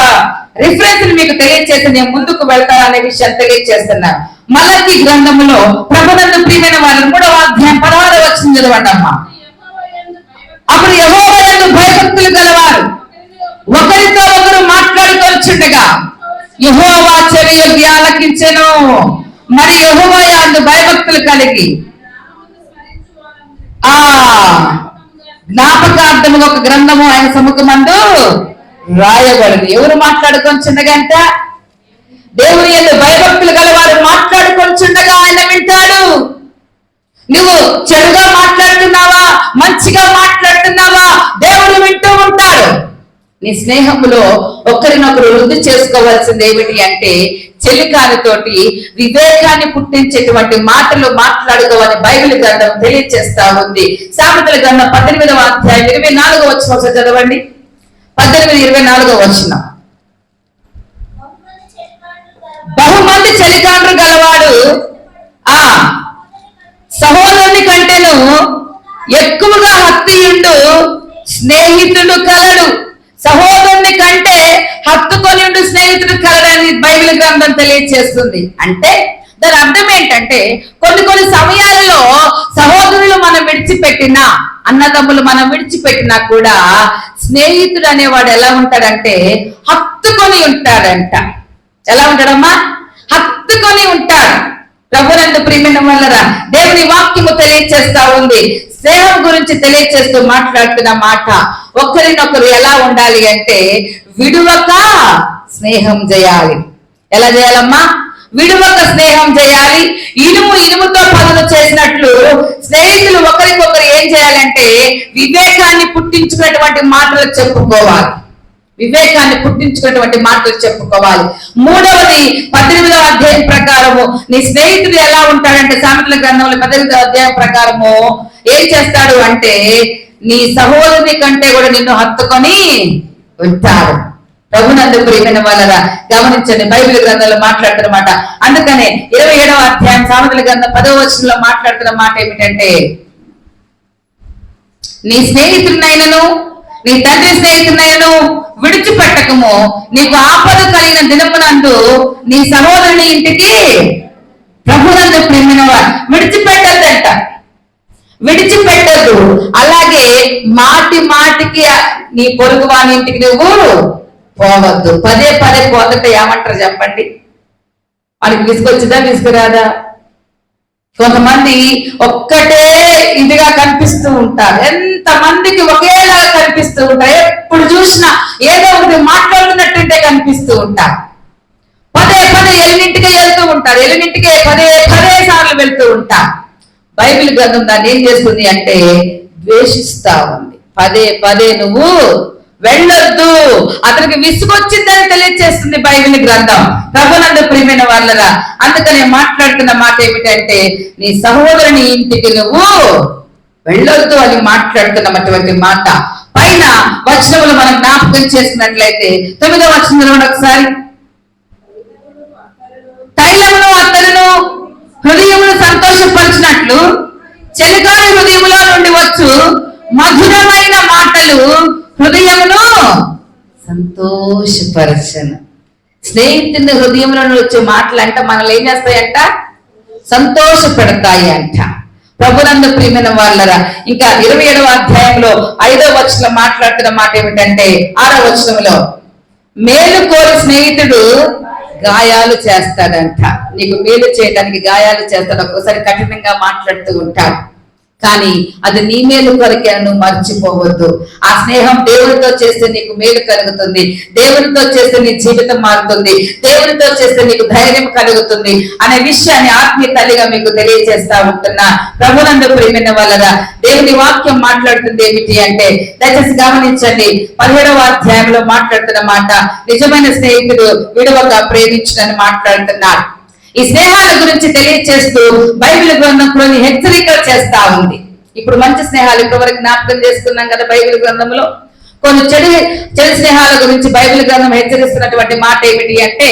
[SPEAKER 1] రిఫరెన్స్ మీకు తెలియజేసి నేను ముందుకు వెళ్తాననే విషయాన్ని తెలియజేస్తున్నాను. మలాకి గ్రంథంలో ప్రభునందు ప్రియమైన వారు 3వ అధ్యాయం 16వ వచనం చదవండి అమ్మా. అప్పుడు యెహోవా యందు భయభక్తులు గలవారు ఒకరితో ఒకరు మాట్లాడుకొనుచుండగా యెహోవా చెవి యొగ్గి ఆలకించెను. మరి యెహోవా యందు భయభక్తులు కలిగి ఆ జ్ఞాపకార్థము ఒక గ్రంథము ఆయన సముఖమందు రాయబడింది. ఎవరు మాట్లాడుకొని చిన్నగంట? దేవుని యందు భయభక్తులు గలవారు మాట్లాడుకొని చుండగా ఆయన వింటాడు. నువ్వు చెడుగా మాట్లాడుతున్నావా, మంచిగా మాట్లాడుతున్నావా, దేవుడు వింటూ ఉంటాడు. నీ స్నేహములో ఒకరినొకరు వృద్ధి చేసుకోవాల్సింది ఏమిటి అంటే చెలికానితోటి వివేకాన్ని పుట్టించేటువంటి మాటలు మాట్లాడుకోవని బైబిల్ గ్రంథం తెలియజేస్తా ఉంది. సామెతల గ్రంథం 18వ అధ్యాయం 24వ వచనం చదవండి. 18-24 వచనం. బహుమంది చెలికాండ్రు గలవాడు ఆ సహోదరుని కంటేను ఎక్కువగా హత్తుయుండు స్నేహితుడు కలడు. సహోదరుని కంటే హత్తుకొని స్నేహితుడు కలడని బైబిల్ గ్రంథం తెలియజేస్తుంది. అంటే దాని అర్థం ఏంటంటే కొన్ని సమయాలలో సహోదరులు మనం విడిచిపెట్టినా, అన్నదమ్ములు మనం విడిచిపెట్టినా కూడా స్నేహితుడు అనేవాడు ఎలా ఉంటాడంటే హత్తుకొని ఉంటాడంట. ఎలా ఉంటాడమ్మా? హత్తుకొని ఉంటాడు. ప్రభునందు ప్రియమైన వాళ్ళరా, దేవుని వాక్యము తెలియచేస్తా ఉంది. స్నేహం గురించి తెలియచేస్తూ మాట్లాడుతున్న మాట, ఒకరినొకరు ఎలా ఉండాలి అంటే విడువక స్నేహం చేయాలి. ఎలా చేయాలమ్మా? విడువక స్నేహం చేయాలి. ఇనుముతో పనులు చేసినట్లు స్నేహితులు ఒకరికొకరు ఏం చేయాలంటే వివేకాన్ని పుట్టించుకున్నటువంటి మాటలు చెప్పుకోవాలి. వివేకాన్ని పుట్టించుకున్నటువంటి మాటలు చెప్పుకోవాలి. మూడవది 18వ అధ్యాయం ప్రకారము నీ స్నేహితుడు ఎలా ఉంటాడంటే సామెతల గ్రంథంలో 18వ అధ్యాయం ప్రకారము ఏం చేస్తాడు అంటే నీ సహోదరుని కంటే కూడా నిన్ను హత్తుకొని ఉంటాడు. ప్రభునందు ప్రియమైన వాళ్ళరా గమనించండి, బైబిల్ గ్రంథంలో మాట్లాడుతున్నమాట. అందుకనే 27వ అధ్యాయం సామెతల గ్రంథం 10వ వచనంలో మాట్లాడుతున్న మాట ఏమిటంటే నీ స్నేహితుడినైనను నీ తండ్రి స్నేహితునైనను విడిచిపెట్టకము, నీకు ఆపద కలిగిన దినమునందు నీ సహోదరుని ఇంటికి ప్రభునందు ప్రియమైన విడిచిపెట్టద్దంట. విడిచిపెట్టద్దు. అలాగే మాటికి నీ పొరుగు వాని ఇంటికి నువ్వు పోవద్దు. పదే పోతుంటే ఏమంటారు చెప్పండి? వాడికి విసుకొచ్చిందా విసుకురాదా? కొంతమంది ఒక్కటే ఇదిగా కనిపిస్తూ ఉంటారు, ఎంతమందికి ఒకేలాగా కనిపిస్తూ ఉంటారు. ఎప్పుడు చూసినా ఏదో ఒకటి మాట్లాడుతున్నట్టుంటే కనిపిస్తూ ఉంటారు. పదే ఎల్లింటికే వెళ్తూ ఉంటారు, ఎల్లింటికే పదే సార్లు వెళ్తూ ఉంటారు. బైబిల్ గ్రంథం దాన్ని ఏం చేస్తుంది అంటే ద్వేషిస్తా ఉంది. పదే నువ్వు వెళ్ళొద్దు, అతనికి విసుగొచ్చిందని తెలియజేస్తుంది బైబిల్ గ్రంథం. ప్రభునందు ప్రియమైన వాళ్ళరా, అందుకనే మాట్లాడుతున్న మాట ఏమిటంటే నీ సహోదరుని ఇంటికి నువ్వు వెళ్ళొద్దు అని మాట్లాడుతున్నటువంటి మాట. పైన వచనములు మనం జ్ఞాపకం చేసినట్లయితే 9వ వచనంలో ఒకసారి తైలమును అత్తరును హృదయమును సంతోషపరిచినట్లు చెలికాని హృదయములో నుండి వచ్చు మధురమైన మాటలు హృదయమును సంతోషపరచను. స్నేహితుని హృదయంలో వచ్చే మాటలు అంట మనల్ని ఏం చేస్తాయంట? సంతోషపెడతాయి అంట. ప్రభునందు ప్రియమైన వాళ్ళరా, ఇంకా 27వ అధ్యాయంలో 5వ వచనం మాట్లాడుతున్న మాట ఏమిటంటే 6వ వచనంలో మేలు కోరి స్నేహితుడు గాయాలు చేస్తాడంట. నీకు మేలు చేయడానికి గాయాలు చేస్తాడు. ఒక్కోసారి కఠినంగా మాట్లాడుతూ ఉంటాడు, కానీ అది నీ మేలు కొరకే, నువ్వు మర్చిపోవద్దు. ఆ స్నేహం దేవునితో చేస్తే నీకు మేలు కలుగుతుంది, దేవునితో చేస్తే నీ జీవితం మారుతుంది, దేవునితో చేస్తే నీకు ధైర్యం కలుగుతుంది అనే విషయాన్ని ఆత్మీయ తల్లిగా మీకు తెలియజేస్తా ఉంటున్నా. ప్రభునందు ప్రియమైన వాళ్ళరా, దేవుని వాక్యం మాట్లాడుతుంది ఏమిటి అంటే దయచేసి గమనించండి. 17వ అధ్యాయంలో మాట్లాడుతున్న మాట నిజమైన స్నేహితుడు విడువక ప్రేమించునని మాట్లాడుతున్నాడు. ఈ స్నేహాల గురించి తెలియజేస్తూ బైబిల్ గ్రంథం కొన్ని హెచ్చరికలు చేస్తా ఉంది. ఇప్పుడు మంచి స్నేహాలు ఇప్పటివరకు జ్ఞాపకం చేసుకున్నాం కదా. బైబిల్ గ్రంథంలో కొన్ని చెడు స్నేహాల గురించి బైబిల్ గ్రంథం హెచ్చరిస్తున్నటువంటి మాట ఏమిటి అంటే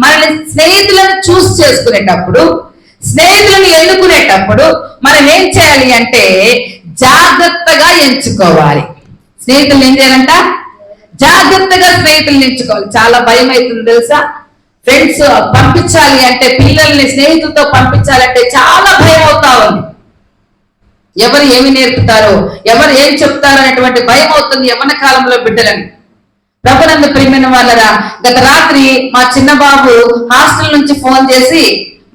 [SPEAKER 1] మనల్ని స్నేహితులను చూస్ చేసుకునేటప్పుడు, స్నేహితులను ఎన్నుకునేటప్పుడు మనం ఏం చేయాలి అంటే జాగ్రత్తగా ఎంచుకోవాలి. స్నేహితులను ఏం చేయాలంట? జాగ్రత్తగా స్నేహితులను ఎంచుకోవాలి. చాలా భయం అవుతుంది తెలుసా. ఫ్రెండ్స్ పంపించాలి అంటే, పిల్లల్ని స్నేహితులతో పంపించాలంటే చాలా భయం అవుతా ఉంది. ఎవరు ఏమి నేర్పుతారో, ఎవరు ఏం చెప్తారో అనేటువంటి భయం అవుతుంది యవ్వన కాలంలో బిడ్డలని. ప్రభునందు ప్రియమైన వాళ్ళరా, గత రాత్రి మా చిన్న బాబు హాస్టల్ నుంచి ఫోన్ చేసి,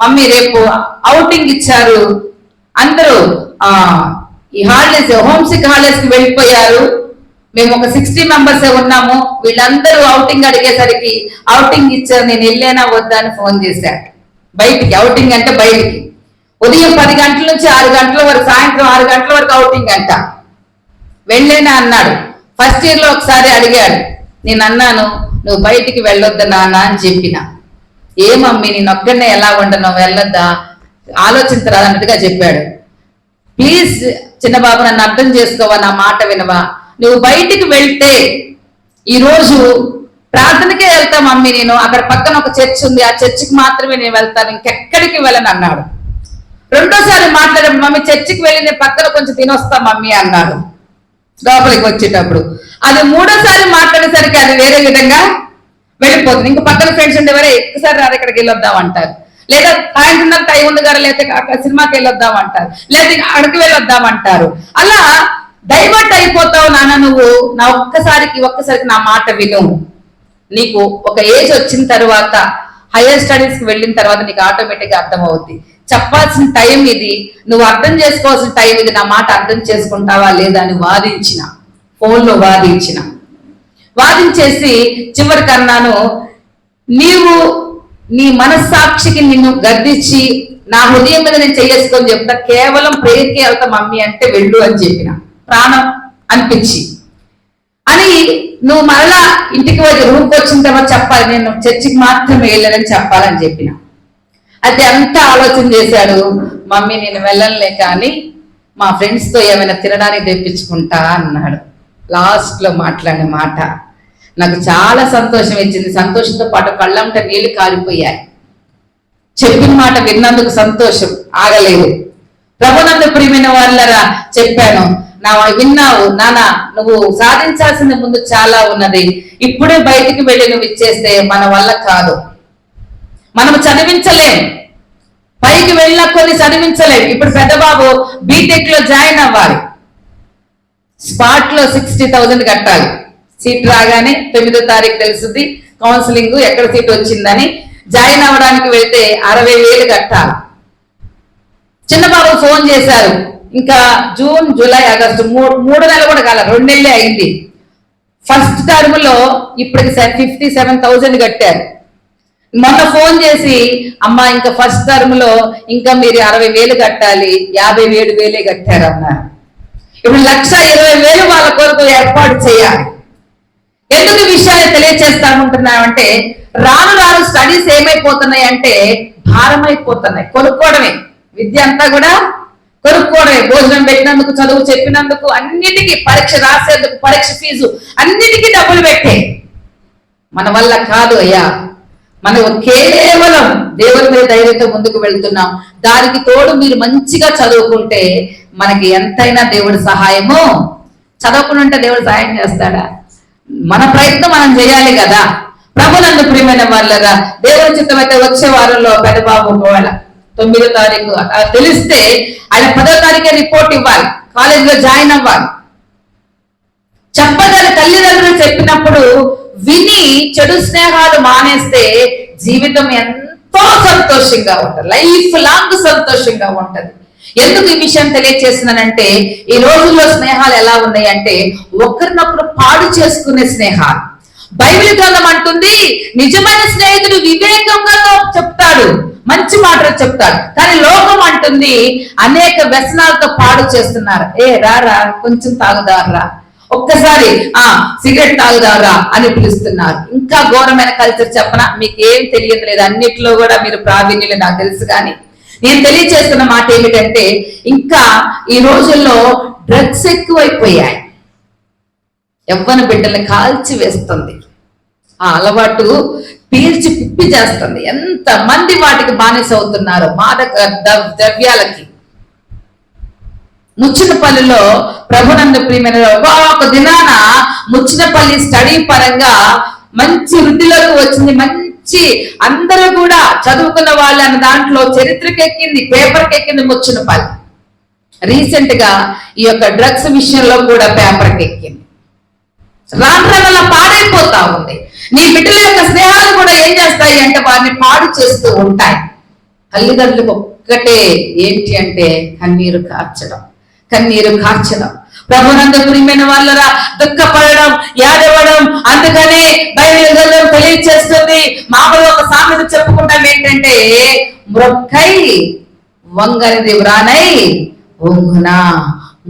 [SPEAKER 1] మమ్మీ రేపు ఔటింగ్ ఇచ్చారు, అందరూ ఈ హాలిడేస్ హోమ్ సిక్ హాలిడేస్ కి వెళ్ళిపోయారు. మేము ఒక 60 మెంబర్స్ ఉన్నాము. వీళ్ళందరూ ఔటింగ్ అడిగేసరికి ఔటింగ్ ఇచ్చారు. నేను వెళ్ళానా వద్దా అని ఫోన్ చేశాను. బయటికి ఔటింగ్ అంటే బయటికి ఉదయం 10 గంటల నుంచి 6 గంటల వరకు, సాయంత్రం 6 గంటల వరకు ఔటింగ్ అంట. వెళ్ళేనా అన్నాడు. ఫస్ట్ ఇయర్ లో ఒకసారి అడిగాడు. నేను అన్నాను, నువ్వు బయటికి వెళ్ళొద్దు నాన్న అని చెప్పిన. ఏమమ్మీ నేను ఒక్కడనే ఎలా ఉండను, వెళ్ళొద్దా, ఆలోచించరాదన్నట్టుగా చెప్పాడు. ప్లీజ్ చిన్నబాబు నన్ను అర్థం చేసుకోవా, నా మాట వినవా, నువ్వు బయటికి వెళ్తే ఈరోజు ప్రార్థనకే వెళ్తా మమ్మీ, నేను అక్కడ పక్కన ఒక చర్చ్ ఉంది, ఆ చర్చికి మాత్రమే నేను వెళ్తాను, ఇంకెక్కడికి వెళ్ళను అన్నాడు. రెండోసారి మాట్లాడేప్పుడు మమ్మీ చర్చికి వెళ్ళి నేను పక్కన కొంచెం తినొస్తా మమ్మీ అన్నాడు లోపలికి వచ్చేటప్పుడు. అది మూడోసారి మాట్లాడేసరికి అది వేరే విధంగా వెళ్ళిపోతుంది. ఇంకా పక్కన ఫ్రెండ్స్ ఉండేవారే ఎక్కువసారి రాదు ఇక్కడికి వెళ్ళొద్దాం అంటారు, లేదా సాయంత్రం టైం ఉంది కదా లేకపోతే సినిమాకి వెళ్ళొద్దాం అంటారు, లేదా అక్కడికి వెళ్ళొద్దాం అంటారు. అలా డైవర్ట్ అయిపోతావు నాన్న నువ్వు. నా ఒక్కసారికి నా మాట విను. నీకు ఒక ఏజ్ వచ్చిన తర్వాత హైయర్ స్టడీస్ కి వెళ్ళిన తర్వాత నీకు ఆటోమేటిక్ గా అర్థం అవుద్ది. చెప్పాల్సిన టైం ఇది, నువ్వు అర్థం చేసుకోవాల్సిన టైం ఇది, నా మాట అర్థం చేసుకుంటావా లేదా అని వాదించిన, ఫోన్లో వాదించేసి చివరికి అన్నాను, నీవు నీ మనస్సాక్షికి నిన్ను గద్దించి నా హృదయం మీద నేను చేసుకొని చెప్తా, కేవలం ప్రేయర్కి వెళ్తా మమ్మీ అంటే వెళ్ళు అని చెప్పిన, ప్రాణం అనిపించి. అని నువ్వు మరలా ఇంటికి వచ్చి రూమ్కి వచ్చిన తర్వాత చెప్పాలి, నేను చర్చికి మాత్రమే వెళ్ళానని చెప్పాలని చెప్పిన. అయితే అంతా ఆలోచన చేశాడు. మమ్మీ నేను వెళ్ళనులే కానీ మా ఫ్రెండ్స్తో ఏమైనా తినడానికి తెప్పించుకుంటా అన్నాడు. లాస్ట్లో మాట్లాడిన మాట నాకు చాలా సంతోషం ఇచ్చింది. సంతోషంతో పాటు కళ్ళంట నీళ్లు కాలిపోయాయి. చెప్పిన మాట విన్నందుకు సంతోషం ఆగలేదు. ప్రభునందు ప్రియమైన వాళ్ళరా చెప్పాను, విన్నావు నాన్న, నువ్వు సాధించాల్సింది ముందు చాలా ఉన్నది. ఇప్పుడే బయటికి వెళ్ళి నువ్వు ఇచ్చేస్తే మన వల్ల కాదు. మనము చదివించలేం, పైకి వెళ్ళినా కొన్ని చదివించలేం. ఇప్పుడు పెద్ద బాబు బీటెక్ లో జాయిన్ అవ్వాలి, స్పాట్ లో 60,000 కట్టాలి. సీట్ రాగానే 9వ తారీఖు తెలుస్తుంది కౌన్సిలింగ్ ఎక్కడ సీట్ వచ్చిందని. జాయిన్ అవ్వడానికి వెళ్తే 60,000 కట్టాలి. చిన్న బాబు ఫోన్ చేశారు, ఇంకా జూన్ జూలై ఆగస్టు 3 నెలలు కూడా కాల, 2 నెలలే అయింది. ఫస్ట్ టర్మ్ లో ఇప్పటికి 57,000 కట్టారు. మొన్న ఫోన్ చేసి అమ్మా ఇంకా ఫస్ట్ టర్మ్ లో ఇంకా మీరు 60,000 కట్టాలి, 57,000 కట్టారు అన్నారు. ఇప్పుడు 1,20,000 వాళ్ళ కొరకు ఏర్పాటు చేయాలి. ఎందుకు ఈ విషయాన్ని తెలియచేస్తామంటున్నామంటే రాను రాను స్టడీస్ ఏమైపోతున్నాయి అంటే భారం అయిపోతున్నాయి. కొనుక్కోవడమే, విద్య అంతా కూడా కొనుక్కోవడమే. భోజనం పెట్టినందుకు, చదువు చెప్పినందుకు, అన్నిటికీ పరీక్ష రాసేందుకు, పరీక్ష ఫీజు అన్నిటికీ డబ్బులు పెట్టే. మన వల్ల కాదు అయ్యా. మనం కేవలం దేవుని మీద ధైర్యంతో ముందుకు వెళ్తున్నాం. దానికి తోడు మీరు మంచిగా చదువుకుంటే మనకి ఎంతైనా దేవుడి సహాయము. చదవకుండా దేవుడు సహాయం చేస్తాడా? మన ప్రయత్నం మనం చేయాలి కదా. ప్రభునందు ప్రియమైన వాళ్ళగా దేవుని చిత్తం అయితే వచ్చే వారంలో పెద్దబాబు ఒకవేళ 9వ తారీఖు తెలిస్తే ఆయన 10వ తారీఖే రిపోర్ట్ ఇవ్వాలి, కాలేజీలో జాయిన్ అవ్వాలి. చెప్పగానే తల్లిదండ్రులు చెప్పినప్పుడు విని చెడు స్నేహాలు మానేస్తే జీవితం ఎంతో సంతోషంగా ఉంటుంది, లైఫ్ లాంగ్ సంతోషంగా ఉంటది. ఎందుకు ఈ విషయం తెలియజేస్తున్నానంటే ఈ రోజుల్లో స్నేహాలు ఎలా ఉన్నాయంటే ఒకరినొకరు పాడు చేసుకునే స్నేహాలు. బైబిల్ గ్రంథం అంటుంది నిజమైన స్నేహితుడు వివేకంగా చెప్తాడు, మంచి మాటలు చెప్తాడు. కానీ లోకం అంటుంది అనేక వ్యసనాలతో పాడు చేస్తున్నారు. రారా కొంచెం తాగుదారా, ఒక్కసారి సిగరెట్ తాగుదారా అని పిలుస్తున్నారు. ఇంకా ఘోరమైన కల్చర్ చెప్పనా, మీకు ఏం తెలియదు లేదు, అన్నిట్లో కూడా మీరు ప్రావీణ్యులు నాకు తెలుసు. కానీ నేను తెలియచేస్తున్న మాట ఏమిటంటే ఇంకా ఈ రోజుల్లో డ్రగ్స్ ఎక్కువైపోయాయి. యవ్వన బిడ్డల్ని కాల్చి వేస్తుంది, ఆ అలవాటు పీల్చి పిప్పి చేస్తుంది. ఎంత మంది వాటికి బానిస అవుతున్నారు, మాదక ద్రవ్యాలకి. ముచ్చినపల్లిలో ప్రభునందు ప్రియమైన ఒక దినాన ముచ్చినపల్లి స్టడీ పరంగా మంచి వృద్ధిలోకి వచ్చింది. మంచి అందరూ కూడా చదువుకున్న వాళ్ళు అన్న దాంట్లో చరిత్రకెక్కింది, పేపర్కి ఎక్కింది ముచ్చినపల్లి. రీసెంట్ గా ఈ యొక్క డ్రగ్స్ విషయంలో కూడా పేపర్కి ఎక్కింది. రాను పాడైపోతా ఉంది. నీ బిడ్డల యొక్క స్నేహాలు కూడా ఏం చేస్తాయి అంటే వారిని పాడు చేస్తూ ఉంటాయి. తల్లిదండ్రులకు ఒక్కటే ఏంటి అంటే కన్నీరు కార్చడం. కన్నీరు కార్చడం, ప్రభునందు ప్రియమైన వాళ్ళరా దుఃఖపడడం, ఏడవడం. అందుకనే బైబిల్ గ్రంథం తెలియచేస్తుంది, మామూలు ఒక సామెత చెప్పుకుంటాం ఏంటంటే, మొక్కై వంగనిది వ్రానై వంగున.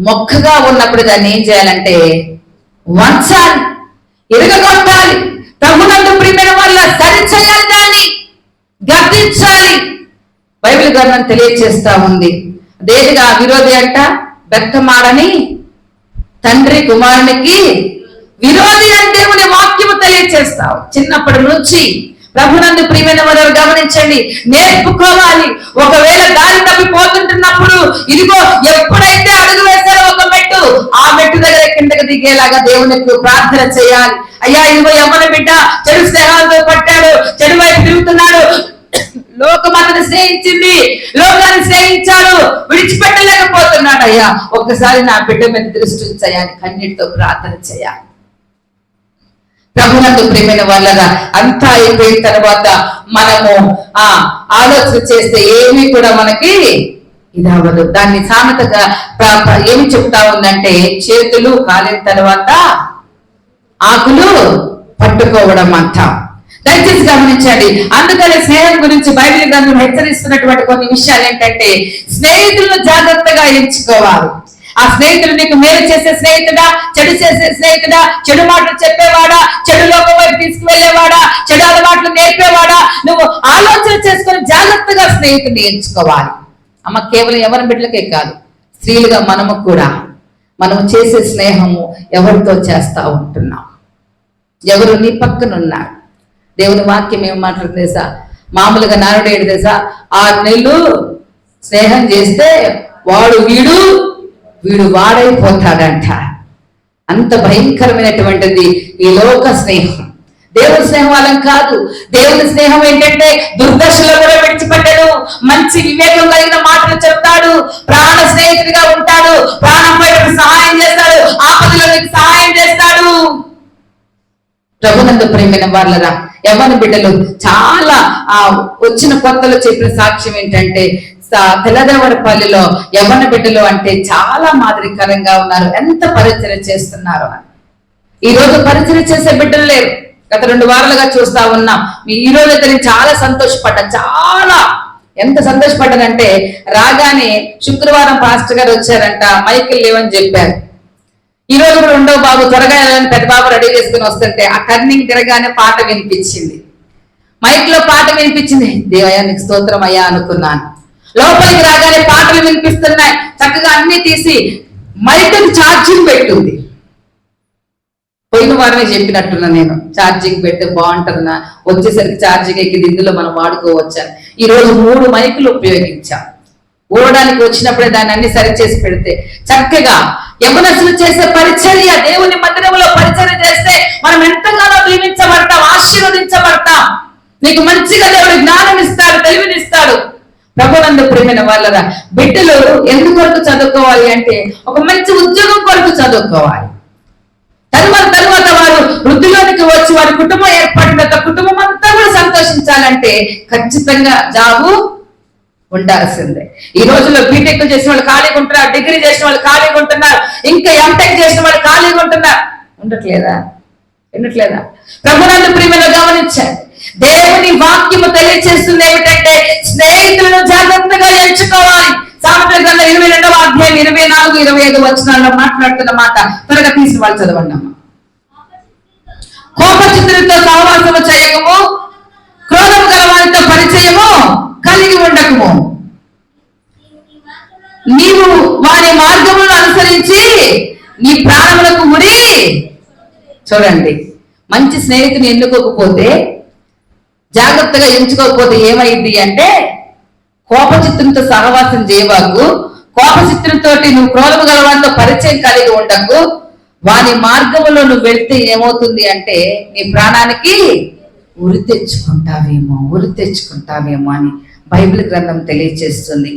[SPEAKER 1] మొక్కగా ఉన్నప్పుడు దాన్ని ఏం చేయాలంటే వంచాలి, ఇరగొట్టాలి. ప్రభునందు ప్రియమైన వాళ్ళ సరిచేయాలి, దాన్ని గద్దించాలి. బైబిల్ గ్రంథం తెలియచేస్తా ఉంది. దేనిగా విరోధి అంట, బెక్కమాడని తండ్రి కుమారునికి విరోధి అని దేవుని వాక్యము తెలియచేస్తావు. చిన్నప్పటి నుంచి ప్రభునందు ప్రియమైన వారు గమనించండి, నేర్పుకోవాలి. ఒకవేళ దారి తప్పిపోతుంటున్నప్పుడు ఇదిగో ఎప్పుడైతే అడుగు వేస్తారో ఒక మెట్టు, ఆ మెట్టు దగ్గర కిందకి దిగేలాగా దేవునికి ప్రార్థన చేయాలి. అయ్యా ఇదిగో యవ్వన బిడ్డ చెడు స్నేహాలతో పట్టాడు, చెడు వైపు తిరుగుతున్నాడు, లోకం అతను స్నేహించింది, లోకాన్ని స్నేహించాడు, విడిచిపెట్టలేకపోతున్నాడు. అయ్యా ఒక్కసారి నా బిడ్డ మీద దృష్టి ఉంచాయని కన్నీటితో ప్రార్థన చేయాలి. ప్రభునందు ప్రియమైన వాళ్ళగా అంతా అయిపోయిన తర్వాత మనము ఆలోచన చేస్తే ఏమీ కూడా మనకి ఇది అవ్వదు. దాన్ని సామెతగా ఏమి చెప్తా ఉందంటే, చేతులు కాలిన తర్వాత ఆకులు పట్టుకోవడం అంటాం. దయచేసి గమనించండి. అందుకని స్నేహం గురించి బైబిల్ గ్రంథం హెచ్చరిస్తున్నటువంటి కొన్ని విషయాలు ఏంటంటే, స్నేహితులను జాగ్రత్తగా ఎంచుకోవాలి. ఆ స్నేహితుడు నీకు మేలు చేసే స్నేహితుడా, చెడు చేసే స్నేహితుడా, చెడు మాటలు చెప్పేవాడా, చెడు లోకం వైపు తీసుకువెళ్ళేవాడా, చెడు అలవాట్లు నేర్పేవాడా, నువ్వు ఆలోచన చేసుకొని జాగ్రత్తగా స్నేహితుడిని ఎంచుకోవాలి. అమ్మ కేవలం ఎవరి బిడ్డలకే కాదు, స్త్రీలుగా మనము కూడా మనము చేసే స్నేహము ఎవరితో చేస్తా ఉంటున్నాం, ఎవరు నీ పక్కనున్నారు. దేవుని వాక్యం ఏం మాట్లాడుతుంది తెలుసా? మామూలుగా నారుడు ఏంటి తెలుసా? 6 నెలలు స్నేహం చేస్తే వాడు వీడు వాడైపోతాడంట. అంత భయంకరమైనటువంటిది ఈ లోక స్నేహం. దేవుని స్నేహం వాళ్ళం కాదు. దేవుని స్నేహం ఏంటంటే దుర్దశలో కూడా విడిచిపెట్టాడు, మంచి వివేకం కలిగిన మాటలు చెప్తాడు, ప్రాణ స్నేహితుడిగా ఉంటాడు, ప్రాణం బయట సహాయం చేస్తాడు, ఆపదలో నీకు సహాయం చేస్తాడు. ప్రభునందు ప్రేమైన వాళ్ళరా యవ్వన బిడ్డలు చాలా వచ్చిన కొత్తలో చెప్పిన సాక్ష్యం ఏంటంటే, తెల్లదేవరపల్లిలో యవ్వన బిడ్డలు అంటే చాలా మాదిరికరంగా ఉన్నారు, ఎంత పరిచయం చేస్తున్నారు అని. ఈ రోజు పరిచయం చేసే బిడ్డలు లేరు. గత 2 వారాలుగా చూస్తా ఉన్నాం. ఈ రోజు అయితే నేను చాలా సంతోషపడ్డా, చాలా ఎంత సంతోషపడ్డానంటే, రాగానే శుక్రవారం పాస్టర్ గారు వచ్చారంట, మైకిల్ లేవని చెప్పారు. ఈ రోజు కూడా ఉండవు బాబు, త్వరగా పెద్ద బాబు రెడీ చేసుకుని వస్తుంటే ఆ టర్నింగ్ తిరగానే పాట వినిపించింది, మైక్ లో పాట వినిపించింది. దేవయ్యా నీకు స్తోత్రం అయ్యా అనుకున్నాను. లోపలికి రాగానే పాటలు వినిపిస్తున్నాయి, చక్కగా అన్ని తీసి మైక్ ఛార్జింగ్ పెట్టుంది. పోయిన వారమే చెప్పినట్టున్నా నేను, ఛార్జింగ్ పెడితే బాగుంటుందా, వచ్చేసరికి ఛార్జింగ్ ఎక్కింది, ఇందులో మనం వాడుకోవచ్చాను. ఈ రోజు 3 మైకులు ఉపయోగించాం. ఊడడానికి వచ్చినప్పుడే దాన్ని అన్ని సరిచేసి పెడితే చక్కగా యవనస్తులు చేసే పరిచర్య, దేవుని మందిరంలో పరిచర్య చేస్తే మనం ఎంతగానో దీవించబడతాం, ఆశీర్వదించబడతాం. నీకు మంచిగా దేవుడు జ్ఞానం ఇస్తాడు, తెలివినిస్తాడు. ప్రభునందు ప్రియమైన వాళ్ళరా బిడ్డలు ఎందుకొరకు చదువుకోవాలి అంటే, ఒక మంచి ఉద్యోగం కొరకు చదువుకోవాలి. తర్వాత వారు వృద్ధిలోనికి వచ్చి వారి కుటుంబం ఏర్పడిన కుటుంబం అంతా కూడా సంతోషించాలంటే ఖచ్చితంగా జాబు ఉండాల్సిందే. ఈ రోజుల్లో బీటెక్ చేసిన వాళ్ళు ఖాళీగా ఉంటున్నారు, డిగ్రీ చేసిన వాళ్ళు ఖాళీగా ఉంటున్నారు, ఇంకా ఎంటెక్ చేసిన వాళ్ళు ఖాళీగా ఉంటున్నారు. వినట్లేదా? ప్రభునందు ప్రియమైన గమనించండి, దేవుని వాక్యము తెలియచేస్తుంది ఏమిటంటే, స్నేహితులను జాగ్రత్తగా ఎంచుకోవాలి. సామెతల గ్రంథం 22వ అధ్యాయం 24, 25 వచనాల్లో మాట్లాడుతున్న మాట త్వరగా తీసి వాళ్ళు చదవండి అమ్మ. కోపచిత్తులతో సహవాసము చేయకము, క్రోధము గల వారితో పరిచయము కలిగి ఉండకము, నీవు వారి మార్గములను అనుసరించి నీ ప్రాణములకు ఉరి. చూడండి, మంచి స్నేహితుని ఎన్నుకోకపోతే, జాగ్రత్తగా ఎంచుకోకపోతే ఏమైంది అంటే, కోపచిత్రంతో సహవాసం చేయవాకు, కోపచిత్రంతో నువ్వు క్రోధము గల వారితో పరిచయం కలిగి ఉండకు, వాని మార్గములో నువ్వు వెళ్తే ఏమవుతుంది అంటే, నీ ప్రాణానికి ఉరి తెచ్చుకుంటావేమో అని బైబిల్ గ్రంథం తెలియచేస్తుంది.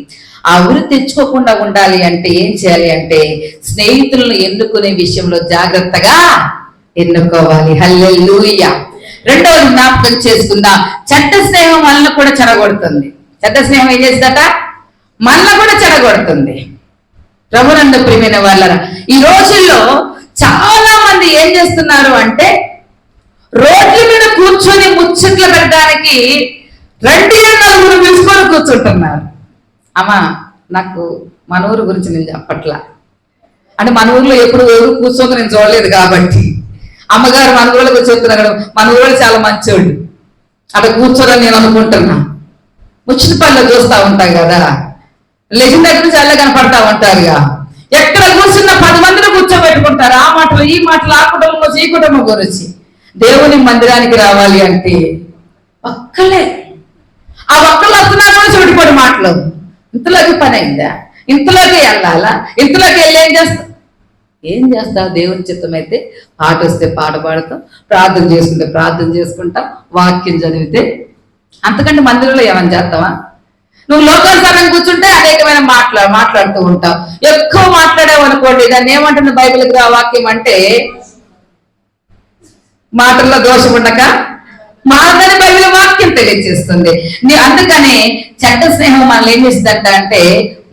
[SPEAKER 1] ఆ ఉరి తెచ్చుకోకుండా ఉండాలి అంటే ఏం చేయాలి అంటే, స్నేహితులను ఎన్నుకునే విషయంలో జాగ్రత్తగా ఎన్నుకోవాలి. హల్లెలూయా. రెండవది జ్ఞాపకం చేసుకుందాం, చెడ్డ స్నేహం మనల్ని కూడా చెడగొడుతుంది. చెడ్డ స్నేహం ఏం చేస్తుందట? మనల్ని కూడా చెడగొడుతుంది. ప్రభునందు ప్రియమైన వాళ్ళరా, ఈ రోజుల్లో చాలా మంది ఏం చేస్తున్నారు అంటే రోడ్ల మీద కూర్చొని ముచ్చట్లు పెట్టడానికి 2 నలుగురు పిలుచుకొని కూర్చుంటున్నారు. అమ్మా, నాకు మన ఊరు గురించి నేను చెప్పట్లా, అంటే మన ఊర్లో ఎప్పుడు ఎవరు కూర్చోక నేను చూడలేదు కాబట్టి. అమ్మగారు మన ఊళ్ళో కూర్చోతున్నారు, మన ఊళ్ళో చాలా మంచోళ్ళు అక్కడ కూర్చోరని నేను అనుకుంటున్నా. ముచ్చిన పనిలో చూస్తూ ఉంటాం కదా, లెగిన దగ్గర నుంచి అలా కనపడతా ఉంటారుగా. ఎక్కడ కూర్చున్న 10 మందిని కూర్చోబెట్టుకుంటారు. ఆ మాటలు ఈ మాటలు, ఆ కుటుంబం గురించి ఈ కుటుంబం గురించి. దేవుని మందిరానికి రావాలి అంటే ఒక్కలే, ఆ ఒక్కలు వస్తున్నారు కూడా చోటిపడి మాటలు. ఇంతలోకి పని అయిందా, ఇంతలోకి వెళ్ళాలా, ఇంతలోకి వెళ్ళి ఏం చేస్తావు? దేవుని చిత్తం అయితే పాట వస్తే పాట పాడతాం, ప్రార్థన చేసుకుంటే ప్రార్థన చేసుకుంటాం, వాక్యం చదివితే. అంతకంటే మందిరంలో ఏమని చేస్తావా? నువ్వు లోకానుసారం కూర్చుంటే అనేకమైన మాట్లాడుతూ ఉంటావు. ఎక్కువ మాట్లాడావు అనుకోండి, దాన్ని ఏమంటుంది బైబిల్కి ఆ వాక్యం అంటే, మాటల్లో దోషం ఉండక మాటని బైబిల్ వాక్యం తెలియజేస్తుంది. అందుకని చెడ్డ స్నేహం మనల్ని ఏం చేస్తుందంట అంటే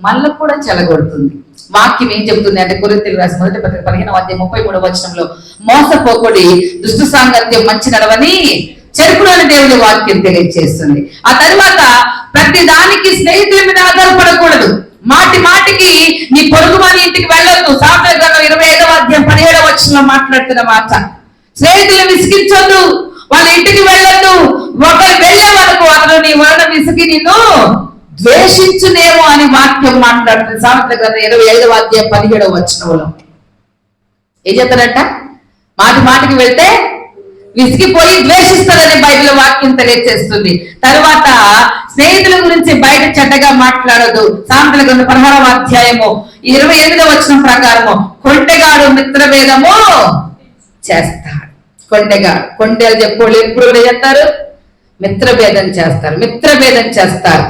[SPEAKER 1] మనల్ని కూడా చెలగొడుతుంది. వాక్యం ఏం చెబుతుంది అంటే, కొరింథీయులకు రాసిన మొదటి పత్రిక 15వ అధ్యాయం 33వ వచనంలో, మోసపోకుడి, దుష్ట సాంగత్యం మంచి నడవని చెరుకుడు అని దేవుని వాక్యం తెలియజేస్తుంది. ఆ తర్వాత ప్రతి దానికి స్నేహితుల మీద ఆధారపడకూడదు. మాటి మాటికి నీ పొరుగు వారి ఇంటికి వెళ్ళొద్దు. సామెతల గ్రంథం 25వ అధ్యాయం 17వ వచనంలో మాట్లాడుతున్న మాట. స్నేహితులు విసిగించొద్దు, వాళ్ళ ఇంటికి వెళ్ళొద్దు. ఒకరు వెళ్ళే వరకు అతను నీ వలన విసిగి నిన్ను ద్వేషించునేమో అని వాక్యం మాట్లాడుతుంది. సామెతల గ్రంథం 25వ అధ్యాయం 17వ వచనంలో ఏం చెప్తారంట? మాటి మాటికి వెళ్తే విసిగిపోయి ద్వేషిస్తారని బైబిల్ వాక్యం తెలియజేస్తుంది. తర్వాత స్నేహితుల గురించి బయట చెడ్డగా మాట్లాడదు. సామెతల గ్రంథం 16వ అధ్యాయము 28వ వచనం ప్రకారము, కొంటెగాడు మిత్రభేదము చేస్తాడు. కొండేలు చెప్పుకోళ్ళు ఎప్పుడు చేస్తారు? మిత్రభేదం చేస్తారు, మిత్రభేదం చేస్తారు.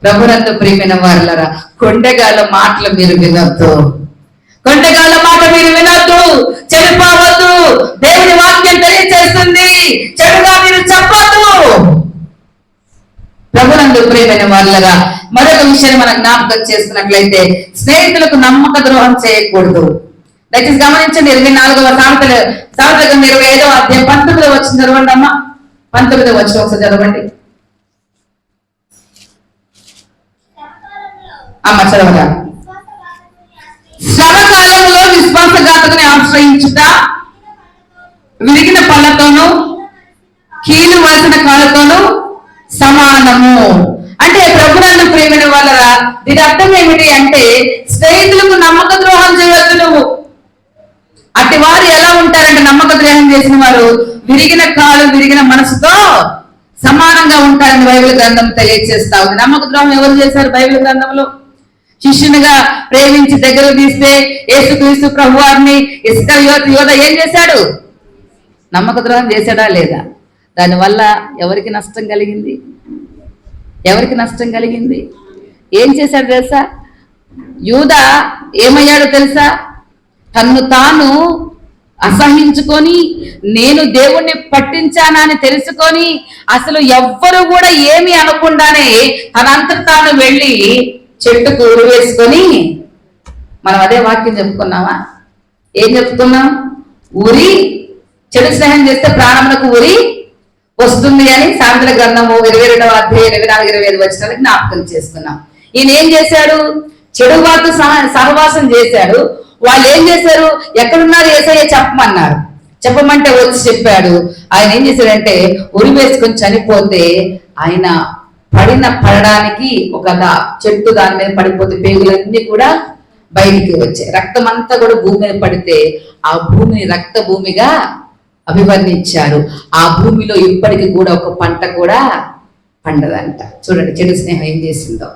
[SPEAKER 1] ప్రభునందు ప్రియమైన వారలారా, కొండెగాళ్ళ మాటలు మీరు వినొద్దు. కొండెగాళ్ళ మాట మీరు వినొద్దు, చెడిపోవద్దు. దేవుని వాక్యం తెలియజేస్తుంది, చెడుగా మీరు చెప్పొద్దు. ప్రభునందు ప్రియమైన వారలారా, మరొక విషయాన్ని మనం జ్ఞాపకం చేసుకున్నట్లయితే, స్నేహితులకు నమ్మక ద్రోహం చేయకూడదు. దయచేసి గమనించండి. 24వ సామెతల గ్రంథం 25వ అధ్యాయం 19వ వచనం చదవండి అమ్మా. 19వ వచనం ఒకసారి చదవండి అమ్మ, చదవగా. శ్రమకాలంలో విశ్వాసఘాతకుని ఆశ్రయించుట విరిగిన పళ్ళతోనూ కీలు వలసిన కాళ్ళతోనూ సమానము. అంటే ప్రభునందు ప్రియమైన వాళ్ళరా, దీని అర్థం ఏమిటి అంటే, స్నేహితులకు నమ్మక ద్రోహం చేయవద్దు నువ్వు. అట్టి వారు ఎలా ఉంటారంటే, నమ్మక ద్రోహం చేసిన వారు విరిగిన కాలు విరిగిన మనసుతో సమానంగా ఉంటారని బైబిల్ గ్రంథం తెలియజేస్తా ఉంది. నమ్మక ద్రోహం ఎవరు చేశారు బైబిల్ గ్రంథంలో? శిష్యునిగా ప్రేమించి దగ్గర తీస్తే యేసుక్రీస్తు ప్రభువారిని యోధ ఏం చేశాడు? నమ్మక ద్రోహం చేశాడా లేదా? దానివల్ల ఎవరికి నష్టం కలిగింది? ఎవరికి నష్టం కలిగింది? ఏం చేశాడు తెలుసా? యూద ఏమయ్యాడో తెలుసా? తన్ను తాను అసహించుకొని, నేను దేవుణ్ణి పట్టించానని తెలుసుకొని, అసలు ఎవ్వరు కూడా ఏమి అనకుండానే తనంతట తాను వెళ్ళి చెట్టుకు ఉరి వేసుకొని, మనం అదే వాక్యం చెప్పుకున్నామా? ఏం చెప్పుకున్నాం? ఉరి, చెడు స్నేహం చేస్తే ప్రాణములకు ఉరి వస్తుంది అని సామెతల గ్రంథము 22వ అధ్యాయం 24, 25 వచనాలకు జ్ఞాపకం చేసుకున్నాం. ఈయన ఏం చేశాడు? చెడు వారితో సహవాసం చేశాడు. వాళ్ళు ఏం చేశారు? ఎక్కడున్నారు యేసయ్య చెప్పమన్నారు. చెప్పమంటే వచ్చి చెప్పాడు. ఆయన ఏం చేశాడంటే, ఉరి వేసుకొని చనిపోతే ఆయన పడడానికి ఒక చెట్టు దాని మీద పడిపోతే పేగులన్నీ కూడా బయటికి వచ్చాయి. రక్తం అంతా కూడా భూమి మీద పడితే ఆ భూమిని రక్త భూమిగా అభివర్ణించారు. ఆ భూమిలో ఇప్పటికి కూడా ఒక పంట కూడా పండదంట. చూడండి చెడు స్నేహం ఏం చేసిందో,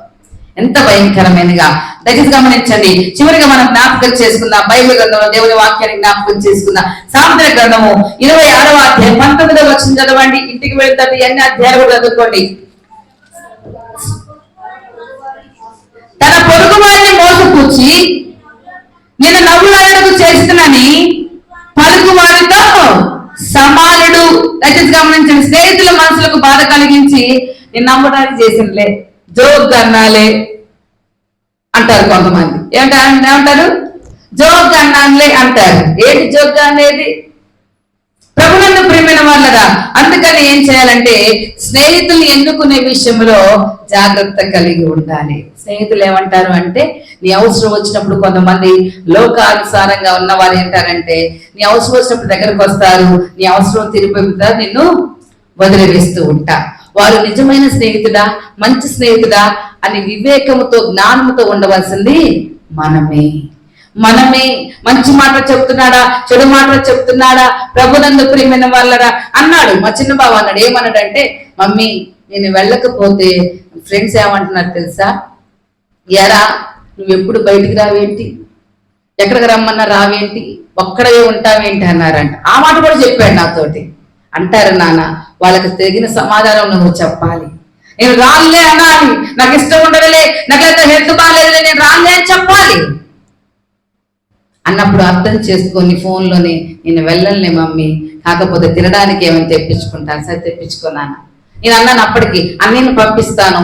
[SPEAKER 1] ఎంత భయంకరమైనగా. దయచేసి గమనించండి. చివరిగా మనం జ్ఞాపకం చేసుకుందాం బైబిల్ గ్రంథంలో దేవుని వాక్యాన్ని జ్ఞాపకం చేసుకుందాం. సామెతల గ్రంథము 26వ అధ్యాయం 19వ వచనం చదవండి. ఇంటికి వెళ్తాడు, ఎన్ని అధ్యాయాలు కూడా చదువుకోండి. తన పొరుగు వారిని మోసపూచి నేను నవ్వులాడకు చేస్తున్నానని పలుకు వారితో సమానుడు. దయచేసి గమనించండి. స్నేహితుల మనసులకు బాధ కలిగించి నేను నమ్మడానికి చేసినలే, జోక్ అన్నాలే అంటారు కొంతమంది. ఏమంటారు? జోక్ అన్నానులే అంటారు. ఏంటి జోక్ అనేది? ప్రభునందు ప్రియమైన వాళ్ళరా, అందుకని ఏం చేయాలంటే స్నేహితుల్ని ఎన్నుకునే విషయంలో జాగ్రత్త కలిగి ఉండాలి. స్నేహితులు ఏమంటారు అంటే, నీ అవసరం వచ్చినప్పుడు కొంతమంది లోకానుసారంగా ఉన్న వారు ఏంటారంటే, నీ అవసరం వచ్చినప్పుడు దగ్గరకు వస్తారు, నీ అవసరం తిరిగిపోతారు, నిన్ను వదిలివేస్తూ ఉంటా. వారు నిజమైన స్నేహితుడా, మంచి స్నేహితుడా అని వివేకముతో జ్ఞానముతో ఉండవలసింది మనమే. మంచి మాటలు చెప్తున్నాడా, చెడు మాటలు చెప్తున్నాడా, ప్రభునందు ప్రియమైన వాళ్ళరా అన్నాడు. మా చిన్న బావ అన్నాడు. ఏమన్నాడంటే, మమ్మీ నేను వెళ్ళకపోతే ఫ్రెండ్స్ ఏమంటున్నారు తెలుసా? ఎరా నువ్వు ఎప్పుడు బయటికి రావేంటి, ఎక్కడికి రమ్మన్నా రావేంటి, ఒక్కడే ఉంటావేంటి అన్నారంట. ఆ మాట కూడా చెప్పాడు నాతోటి. అంటారు నాన్న, వాళ్ళకి తగిన సమాధానం నువ్వు చెప్పాలి. నేను రాలే అనాలి, నాకు ఇష్టం ఉండదులే, నాకైతే హెల్త్ బాగాలేదులే, నేను రాలే అని చెప్పాలి. అన్నప్పుడు అర్థం చేసుకొని ఫోన్లోనే నేను వెళ్ళలే మమ్మీ, కాకపోతే తినడానికి ఏమైనా తెప్పించుకుంటాను. సరే తెప్పించుకున్నాను. నేను అన్నాను అప్పటికి, అన్నయ్యని పంపిస్తాను,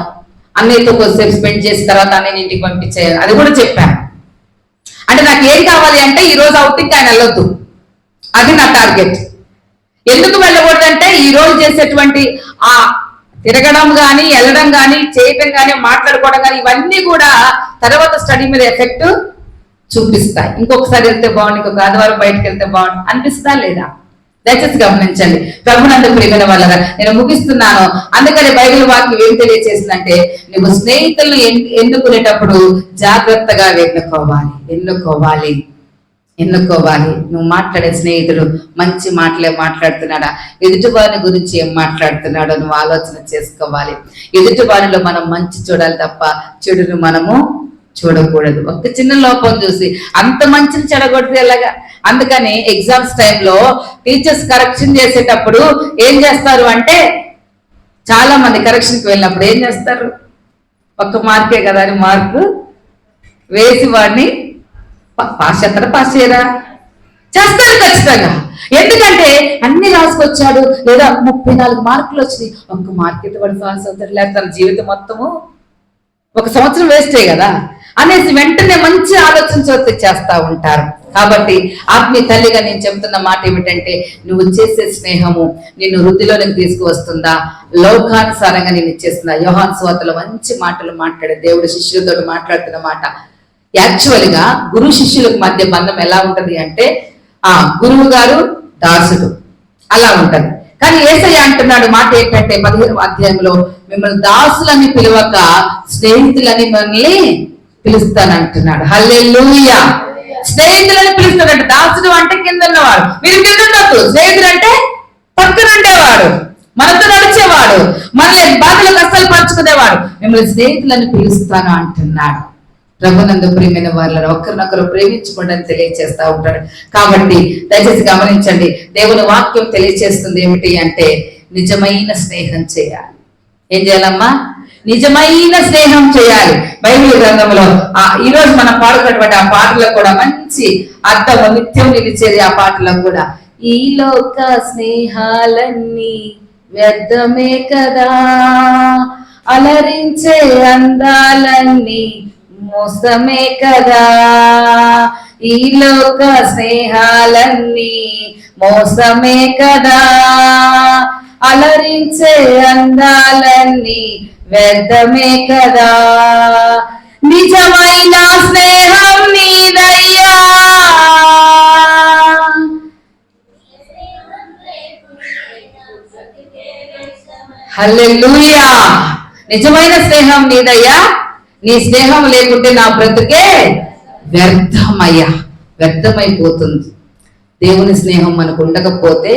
[SPEAKER 1] అన్నయ్యతో కొద్దిసేపు స్పెండ్ చేసిన తర్వాత అన్నయ్యని ఇంటికి పంపించేయాలి, అది కూడా చెప్పాను. అంటే నాకు ఏం కావాలి అంటే, ఈ రోజు అవుటింగ్ ఆయన వెళ్ళొద్దు, అది నా టార్గెట్. ఎందుకు వెళ్ళకూడదంటే, ఈ రోజు చేసేటువంటి ఆ తిరగడం కానీ, వెళ్ళడం కానీ, చేయటం కానీ, మాట్లాడుకోవడం కానీ, ఇవన్నీ కూడా తర్వాత స్టడీ మీద ఎఫెక్ట్ చూపిస్తాయి. ఇంకొకసారి వెళ్తే బాగుంది, ఇంకొక ఆదివారం బయటకు వెళ్తే బాగుంది అనిపిస్తా లేదా? దయచేసి గమనించండి. ప్రభునందు ప్రియమైన వాళ్ళగా నేను ముగిస్తున్నాను. అందుకని బైబిల్ వాక్యం ఏం తెలియజేసిందంటే, నువ్వు స్నేహితులను ఎన్నుకునేటప్పుడు జాగ్రత్తగా ఎన్నుకోవాలి. నువ్వు మాట్లాడే స్నేహితుడు మంచి మాటలే మాట్లాడుతున్నాడా, ఎదుటి వారిని గురించి ఏం మాట్లాడుతున్నాడో నువ్వు ఆలోచన చేసుకోవాలి. ఎదుటి వారిలో మనం మంచి చూడాలి తప్ప చెడును మనము చూడకూడదు. ఒక చిన్న లోపం చూసి అంత మంచిని చెడగొడితే ఎలాగా? అందుకని ఎగ్జామ్స్ టైంలో టీచర్స్ కరెక్షన్ చేసేటప్పుడు ఏం చేస్తారు అంటే, చాలా మంది కరెక్షన్కి వెళ్ళినప్పుడు ఏం చేస్తారు, ఒక్క మార్కే కదా అని మార్కు వేసి వాడిని పాస్ చేయరా చేస్తారు ఖచ్చితంగా. ఎందుకంటే అన్ని రాసుకొచ్చాడు, లేదా 34 మార్కులు వచ్చినాయి, ఒక్క మార్కెట్ వాడు పాస్ అవుతాడు, లేదా తన జీవితం మొత్తము ఒక సంవత్సరం వేస్టే కదా అనేసి వెంటనే మంచి ఆలోచన చేస్తా ఉంటారు. కాబట్టి ఆత్మీయ తల్లిగా నేను చెబుతున్న మాట ఏమిటంటే, నువ్వు చేసే స్నేహము నిన్ను వృద్ధిలోనికి తీసుకువస్తుందా, లోకానుసారంగా నేను ఇచ్చేస్తుందా? యోహాను సువార్తలో మంచి మాటలు మాట్లాడే దేవుడు శిష్యులతో మాట్లాడుతున్న మాట. యాక్చువల్ గా గురు శిష్యులకు మధ్య బంధం ఎలా ఉంటది అంటే, గురువు గారు దాసుడు అలా ఉంటది. కానీ యేసయ్య అంటున్నాడు మాట ఏంటంటే, 15వ అధ్యాయంలో మిమ్మల్ని దాసులని పిలవక స్నేహితులని మిమ్మల్ని పిలుస్తానంటున్నాడు. హల్లెలూయా. స్నేహితులని పిలుస్తాడంటే, దాసుడు అంటే కింద ఉన్నవాడు, మీరు కింద ఉండొద్దు. స్నేహితుడు అంటే పక్కన ఉండేవాడు, మనతో నడిచేవాడు, మనల్ని బాధలు కష్టాలు పంచుకునేవాడు. మిమ్మల్ని స్నేహితులని పిలుస్తాను అంటున్నాడు. ప్రభునందు ప్రియమైన వాళ్ళని ఒకరినొకరు ప్రేమించుకోవడం తెలియజేస్తా ఉంటాడు. కాబట్టి దయచేసి గమనించండి, దేవుని వాక్యం తెలియజేస్తుంది ఏమిటి అంటే, నిజమైన స్నేహం చేయాలి. ఏం చేయాలమ్మా? నిజమైన స్నేహం చేయాలి. బైబిల్ గ్రంథంలో ఈ రోజు మనం పాడుకున్నటువంటి ఆ పాటలో కూడా మంచి అర్థం నిత్యం నిలిచేది. ఆ పాటలో కూడా, ఈ లోక స్నేహాలన్నీ వ్యర్థమే కదా, అలరించే అందాలన్నీ మోసమే కదా, ఈ లోక స్నేహాలన్నీ మోసమే కదా, అలరించే అందాలన్నీ వ్యర్థమే కదా, నిజమైన స్నేహం నీదయ్యా, హల్లెలూయా. నిజమైన స్నేహం నీదయ్యా, నీ స్నేహం లేకుంటే నా బ్రతుకే వ్యర్థమైపోతుంది. దేవుని స్నేహం మనకు ఉండకపోతే,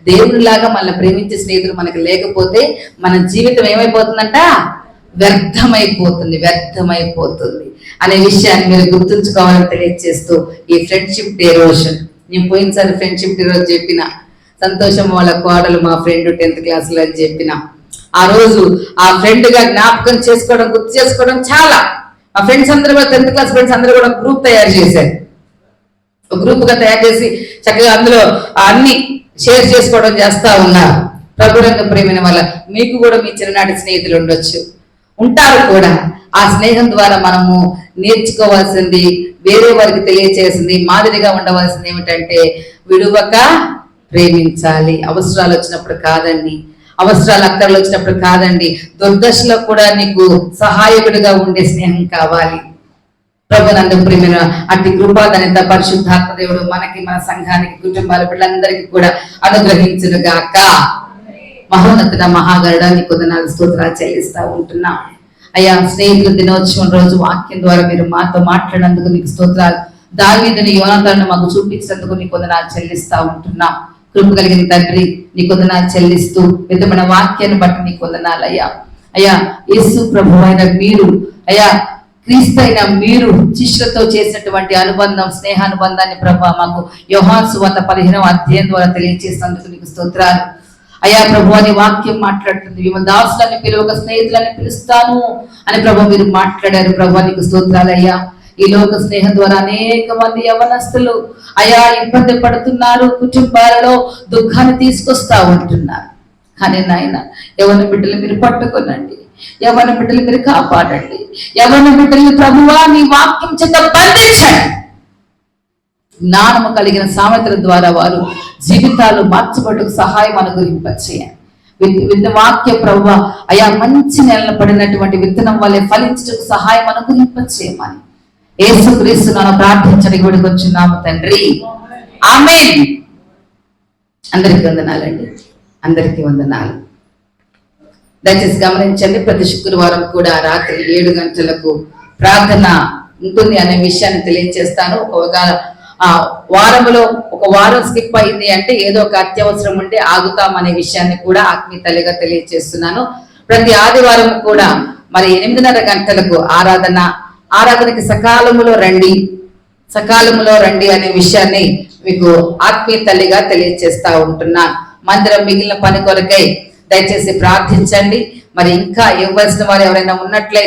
[SPEAKER 1] దేవునిలాగా మనల్ని ప్రేమించే స్నేహితులు మనకు లేకపోతే, మన జీవితం ఏమైపోతుందంట? వ్యర్థమైపోతుంది అనే విషయాన్ని మీరు గుర్తుంచుకోవాలని తెలియజేస్తూ, ఈ ఫ్రెండ్షిప్ డే రోజు నేను పోయినసారి ఫ్రెండ్షిప్ డే రోజు చెప్పిన, సంతోషం వాళ్ళ కోడలు మా ఫ్రెండ్ 10th క్లాస్లో అని చెప్పిన, ఆ రోజు ఆ ఫ్రెండ్ గా జ్ఞాపకం చేసుకోవడం, గుర్తు చేసుకోవడం చాలా. మా ఫ్రెండ్స్ అందరూ కూడా 10th క్లాస్ ఫ్రెండ్స్ అందరూ కూడా గ్రూప్ తయారు చేశారు. ఒక గ్రూప్ గా తయారు చేసి చక్కగా అందులో అన్ని షేర్ చేసుకోవడం చేస్తా ఉన్నారు. ప్రభునందు ప్రియమైన వల్ల మీకు కూడా మీ చిన్ననాటి స్నేహితులు ఉండొచ్చు, ఉంటారు కూడా. ఆ స్నేహం ద్వారా మనము నేర్చుకోవాల్సింది, వేరే వారికి తెలియచేసింది, మాదిరిగా ఉండవలసింది ఏమిటంటే విడువక ప్రేమించాలి. అవసరాలు వచ్చినప్పుడు కాదండి, అవసరాలు అక్కర్లు వచ్చినప్పుడు కాదండి, దుర్దశలో కూడా నీకు సహాయకుడిగా ఉండే స్నేహం కావాలి. ప్రభునందు ప్రేమైన అట్టి కృపాదనిత పరిశుద్ధాత్మ దేవుడు మనకి, మన సంఘానికి, కుటుంబాల పిల్లలందరికీ కూడా అనుగ్రహించును గాక. మహోన్నతుడ మహాగరుడ నీకు వందనాలు స్తోత్రాలు చెల్లిస్తా ఉంటున్నా అయ్యా. స్నేహితుల దినోత్సవం రోజు వాక్యం ద్వారా మీరు మాతో మాట్లాడినందుకు నీకు స్తోత్రాలు. దావీదుని యోనాతాను మాకు చూపించినందుకు నీకు వందనాలు చెల్లిస్తా ఉంటున్నా. కృప కలిగిన తండ్రి నీకు వందనాలు చెల్లిస్తూ విధమైన వాక్యాన్ని బట్టి నీకు వందనాలు అయ్యా. అయ్యా యేసు ప్రభు అయిన మీరు, అయ్యా క్రీస్తు అయిన మీరు శిష్యులతో చేసినటువంటి అనుబంధం, స్నేహానుబంధాన్ని ప్రభా మాకు యోహాను సువార్త 15వ అధ్యాయం ద్వారా తెలియజేసినందుకు నీకు స్తోత్రాలు అయ్యా. ప్రభు అని వాక్యం మాట్లాడుతుంది, మిమ్మల్ని దాసులని పిలువక స్నేహితులని పిలుస్తాను అని ప్రభు మీరు మాట్లాడారు. ప్రభు నీకు స్తోత్రాలు అయ్యా. ఈ లోక స్నేహం ద్వారా అనేక మంది యవనస్తులు అయ్యా ఇబ్బంది పడుతున్నారు, కుటుంబాలలో దుఃఖాన్ని తీసుకొస్తా ఉంటున్నారు. కానీ నాయన యవన బిడ్డలు మీరు పట్టుకోనండి, యవన బిడ్డలు మీరు కాపాడండి, యవన బిడ్డలు ప్రభువా నీ వాక్యం చేత బంధించండి. జ్ఞానము కలిగిన సామెతల ద్వారా వారు జీవితాలు మార్చబడుటకు సహాయం అనుగ్రహింపచేయండి. వాక్య ప్రభువా అయా మంచి నెలలు పడినటువంటి విత్తనం వల్లే ఫలించటకు సహాయం అనుగ్రహింపచేయమని యేసుక్రీస్తు నామమున ప్రార్థించడానికి వేడుకొంచున్నాము తండ్రి, ఆమేన్. అందరికీ వందనాలండి, అందరికీ వందనాలు. దయచేసి గమనించండి, ప్రతి శుక్రవారం కూడా రాత్రి 7 గంటలకు ప్రార్థన ఉంటుంది అనే విషయాన్ని తెలియజేస్తాను. వారంలో ఒక వారం స్కిప్ అయింది అంటే ఏదో ఒక అత్యవసరం ఉంటే ఆగుతాం అనే విషయాన్ని కూడా ఆత్మీయ తల్లిగా తెలియజేస్తున్నాను. ప్రతి ఆదివారం కూడా మరి 8:30 గంటలకు ఆరాధనకి సకాలములో రండి అనే విషయాన్ని మీకు ఆత్మీయ తల్లిగా తెలియజేస్తా ఉంటున్నాను. మందిరం మిగిలిన పని కొరకై దయచేసి ప్రార్థించండి. మరి ఇంకా ఇవ్వాల్సిన వారు ఎవరైనా ఉన్నట్లయితే